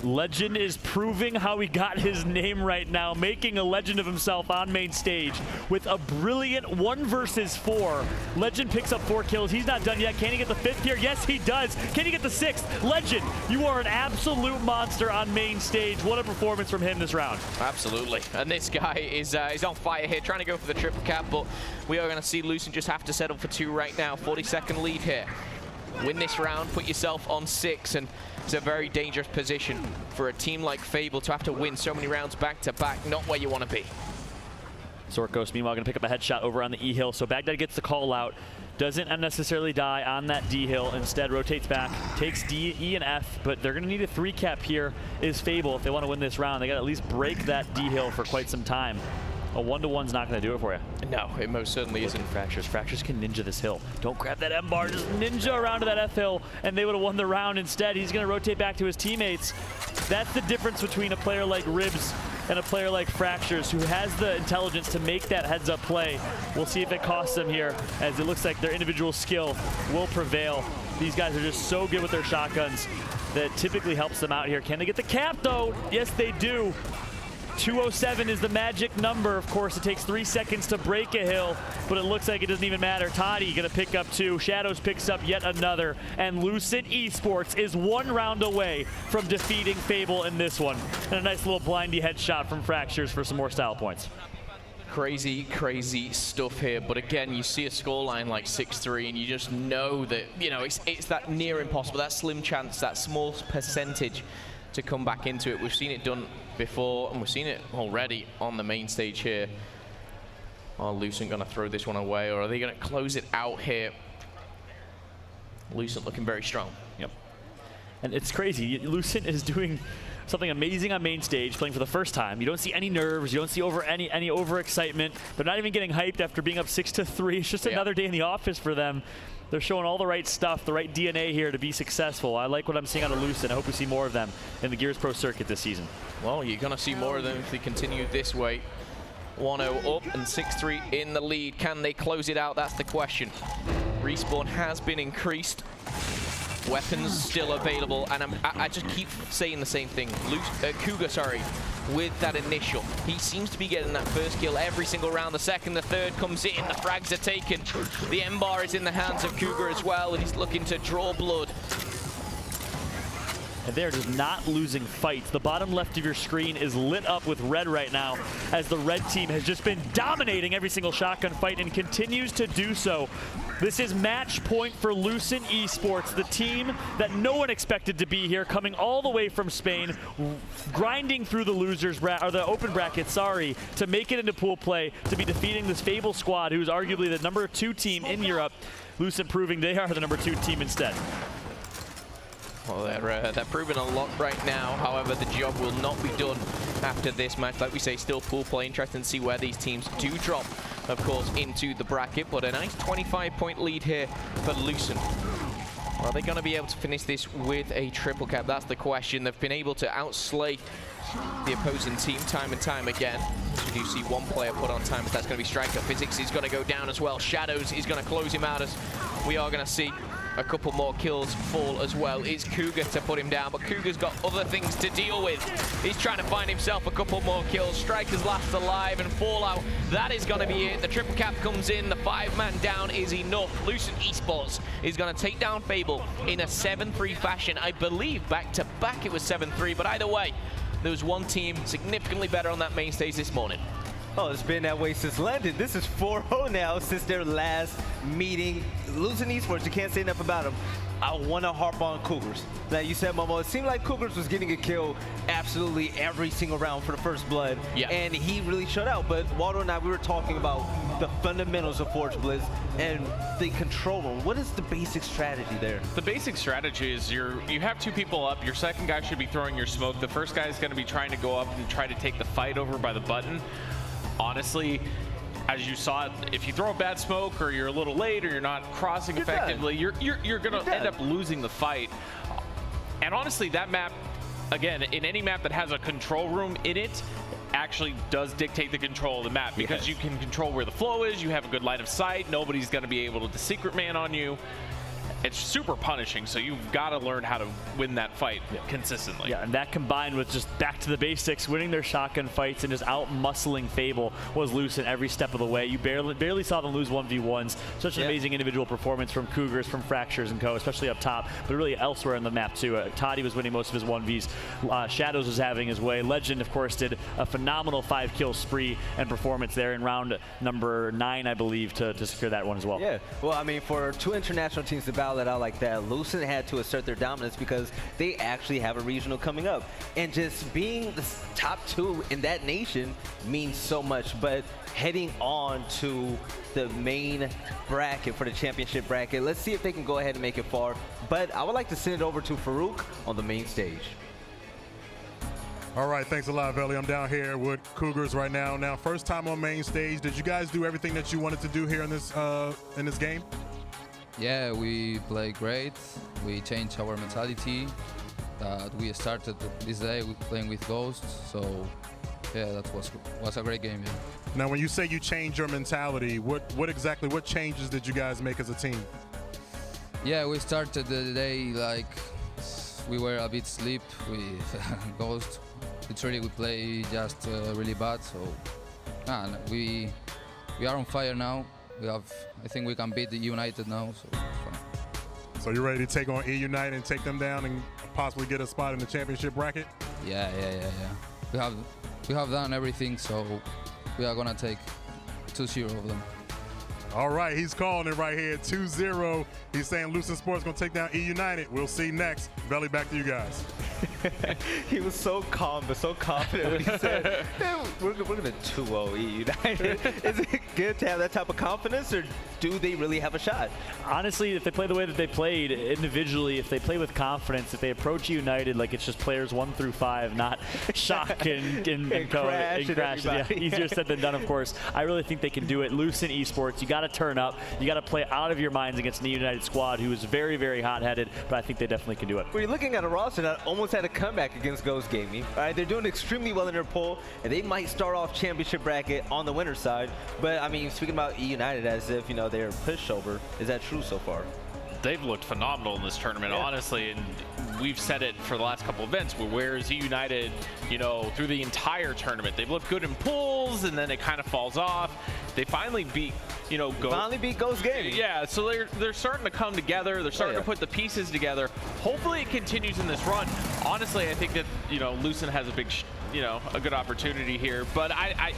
Legend is proving how he got his name right now, making a legend of himself on main stage with a brilliant 1 versus 4. Legend picks up 4 kills. He's not done yet. Can he get the 5th here? Yes, he does. Can he get the 6th? Legend, you are an absolute monster on main stage. What a performance from him this round. Absolutely. And this guy is on fire here, trying to go for the triple cap, but we are going to see Lucent just have to settle for 2 right now. 40-second lead here. Win this round, put yourself on 6, and it's a very dangerous position for a team like Fable to have to win so many rounds back-to-back. Not where you want to be. Zorkos, meanwhile, going to pick up a headshot over on the E hill. So Baghdad gets the call out. Doesn't unnecessarily die on that D hill. Instead, rotates back, takes D, E, and F. But they're going to need a 3 cap here is Fable if they want to win this round. They got to at least break that D hill for quite some time. A 1-to-1's not going to do it for you. No, it most certainly isn't. Fractures. Fractures can ninja this hill. Don't grab that M-bar, just ninja around to that F hill, and they would have won the round instead. He's going to rotate back to his teammates. That's the difference between a player like Ribs and a player like Fractures, who has the intelligence to make that heads-up play. We'll see if it costs them here, as it looks like their individual skill will prevail. These guys are just so good with their shotguns that typically helps them out here. Can they get the cap, though? Yes, they do. 207 is the magic number. Of course, it takes 3 seconds to break a hill, but it looks like it doesn't even matter. Toddy gonna pick up 2. Shadows picks up yet another, and Lucent eSports is 1 round away from defeating Fable in this one. And a nice little blindy headshot from Fractures for some more style points. Crazy, crazy stuff here. But again, you see a scoreline like 6-3, and you just know that, you know, it's that near impossible, that slim chance, that small percentage to come back into it. We've seen it done before, and we've seen it already on the main stage here. Are Lucent going to throw this one away, or are they going to close it out here? Lucent looking very strong. Yep. And it's crazy. Lucent is doing something amazing on main stage, playing for the first time. You don't see any nerves. You don't see any overexcitement. They're not even getting hyped after being up 6-3. It's just another day in the office for them. They're showing all the right stuff, the right DNA here to be successful. I like what I'm seeing out of Lucent. I hope we see more of them in the Gears Pro circuit this season. Well, you're going to see more of them if they continue this way. 1-0 up and 6-3 in the lead. Can they close it out? That's the question. Respawn has been increased. Weapons still available, and I just keep saying the same thing. Cougar, sorry, with that initial. He seems to be getting that first kill every single round. The second, the third comes in, the frags are taken. The M-bar is in the hands of Cougar as well, and he's looking to draw blood. And they're just not losing fights. The bottom left of your screen is lit up with red right now, as the red team has just been dominating every single shotgun fight and continues to do so. This is match point for Lucent eSports, the team that no one expected to be here, coming all the way from Spain, grinding through the losers or the open bracket, sorry, to make it into pool play, to be defeating this Fable squad, who's arguably the #2 team in Europe. Lucent proving they are the #2 team instead. Well, they're proving a lot right now. However, the job will not be done after this match. Like we say, still pool play. Interesting to see where these teams do drop, of course, into the bracket. But a nice 25-point lead here for Lucent. Are they going to be able to finish this with a triple cap? That's the question. They've been able to outslay the opposing team time and time again. You do see one player put on time, but that's going to be Striker. Physics is going to go down as well. Shadows is going to close him out, as we are going to see a couple more kills fall as well. It's Cougar to put him down, but Cougar's got other things to deal with. He's trying to find himself a couple more kills. Striker's last alive, and Fallout, that is going to be it. The triple cap comes in, the 5-man down is enough. Lucent eSports is going to take down Fable in a 7-3 fashion. I believe back-to-back it was 7-3, but either way, there was one team significantly better on that main stage this morning. Oh, it's been that way since London. This is 4-0 now since their last meeting. Lucent eSports, you can't say enough about them. I want to harp on Cougars. Like you said, Momo, it seemed like Cougars was getting a kill absolutely every single round for the first blood. Yeah. And he really showed out. But Waldo and I, we were talking about the fundamentals of Forge Blitz and the control room. What is the basic strategy there? The basic strategy is you have two people up. Your second guy should be throwing your smoke. The first guy is going to be trying to go up and try to take the fight over by the button. Honestly, as you saw, if you throw a bad smoke or you're a little late or you're not crossing effectively, you're going to end up losing the fight. And honestly, that map, again, in any map that has a control room in it, actually does dictate the control of the map, because you can control where the flow is, you have a good line of sight, nobody's going to be able to secret man on you. It's super punishing, so you've got to learn how to win that fight consistently. Yeah, and that combined with just back to the basics, winning their shotgun fights and just out-muscling Fable was Lucent every step of the way. You barely saw them lose 1v1s. Such an amazing individual performance from Cougars, from Fractures and co, especially up top, but really elsewhere in the map too. Toddy was winning most of his 1vs. Shadows was having his way. Legend, of course, did a phenomenal 5-kill spree and performance there in round number 9, I believe, to secure that one as well. Yeah, well, I mean, for two international teams to battle it out like that, Lucent had to assert their dominance because they actually have a regional coming up. And just being the top 2 in that nation means so much. But heading on to the main bracket for the championship bracket, let's see if they can go ahead and make it far. But I would like to send it over to Farouk on the main stage. All right, thanks a lot, Veli. I'm down here with Cougars right now. Now, first time on main stage. Did you guys do everything that you wanted to do here in this game? Yeah, we play great. We changed our mentality. We started this day with playing with Ghosts, so yeah, that was a great game. Yeah. Now, when you say you changed your mentality, what changes did you guys make as a team? Yeah, we started the day like we were a bit sleep with Ghost. Literally, we play just really bad. So, we are on fire now. I think we can beat the United now. So you're ready to take on E-United and take them down and possibly get a spot in the championship bracket? Yeah. We have done everything, so we are gonna take 2-0 of them. All right, he's calling it right here, 2-0. He's saying Lucent Sports gonna take down E-United. We'll see next. Veli, back to you guys. He was so calm but so confident when he said, we're going to 2-0 E-United. Is it good to have that type of confidence, or do they really have a shot? Honestly, if they play the way that they played individually, if they play with confidence, if they approach United like it's just players 1 through 5, not shock and crash. Yeah, easier said than done, of course. I really think they can do it. Lucent eSports, you got to turn up. You got to play out of your minds against the United squad, who is very, very hot-headed, but I think they definitely can do it. When you're looking at a roster that almost had a comeback against Ghost Gaming. All right, they're doing extremely well in their poll, and they might start off championship bracket on the winner's side. But I mean, speaking about E-United as if, you know, they're a pushover, is that true so far? They've looked phenomenal in this tournament, honestly, and we've said it for the last couple events. Where is E-United, you know, through the entire tournament? They've looked good in pools, and then it kind of falls off. They finally beat, you know, Ghost Gaming. Yeah, so they're starting to come together. They're starting to put the pieces together. Hopefully, it continues in this run. Honestly, I think that, you know, Lucent has a big, a good opportunity here, but I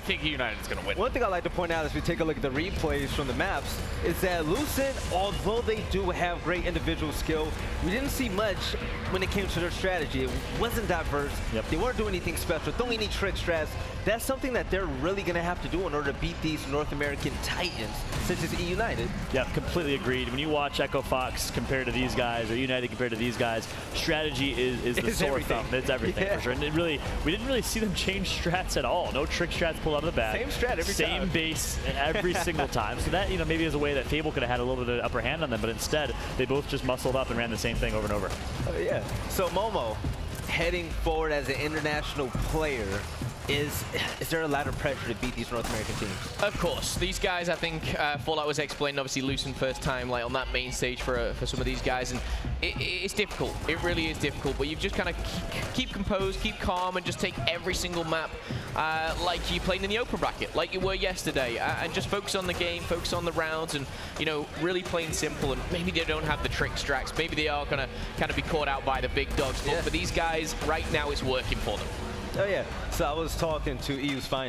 think United's going to win. One thing I like to point out as we take a look at the replays from the maps is that Lucent, although they do have great individual skill, we didn't see much when it came to their strategy. It wasn't diverse. They weren't doing anything special, throwing any trick strats. that's something that they're really going to have to do in order to beat these North American titans, such as United. Yeah, completely agreed. When you watch Echo Fox compared to these guys, or United compared to these guys, strategy is the sore thumb. It's everything for sure. And we didn't really see them change strats at all. No trick strats pulled out of the bag. Same strat every time. Same base every single time. So that, maybe is a way that Fable could have had a little bit of upper hand on them, but instead they both just muscled up and ran the same thing over and over. Oh, yeah. So Momo, heading forward as an international player, is there a lot of pressure to beat these North American teams? Of course. These guys, I think, Fallout was explained, obviously Lucent first time like on that main stage for some of these guys, and it's difficult. It really is difficult, but you've just kind of keep composed, keep calm, and just take every single map like you played in the open bracket, like you were yesterday, and just focus on the game, focus on the rounds, and really plain simple. And maybe they don't have the trick strats, maybe they are gonna kind of be caught out by the big dogs, but for these guys right now it's working for them. Oh yeah, so I was talking to EU's Fine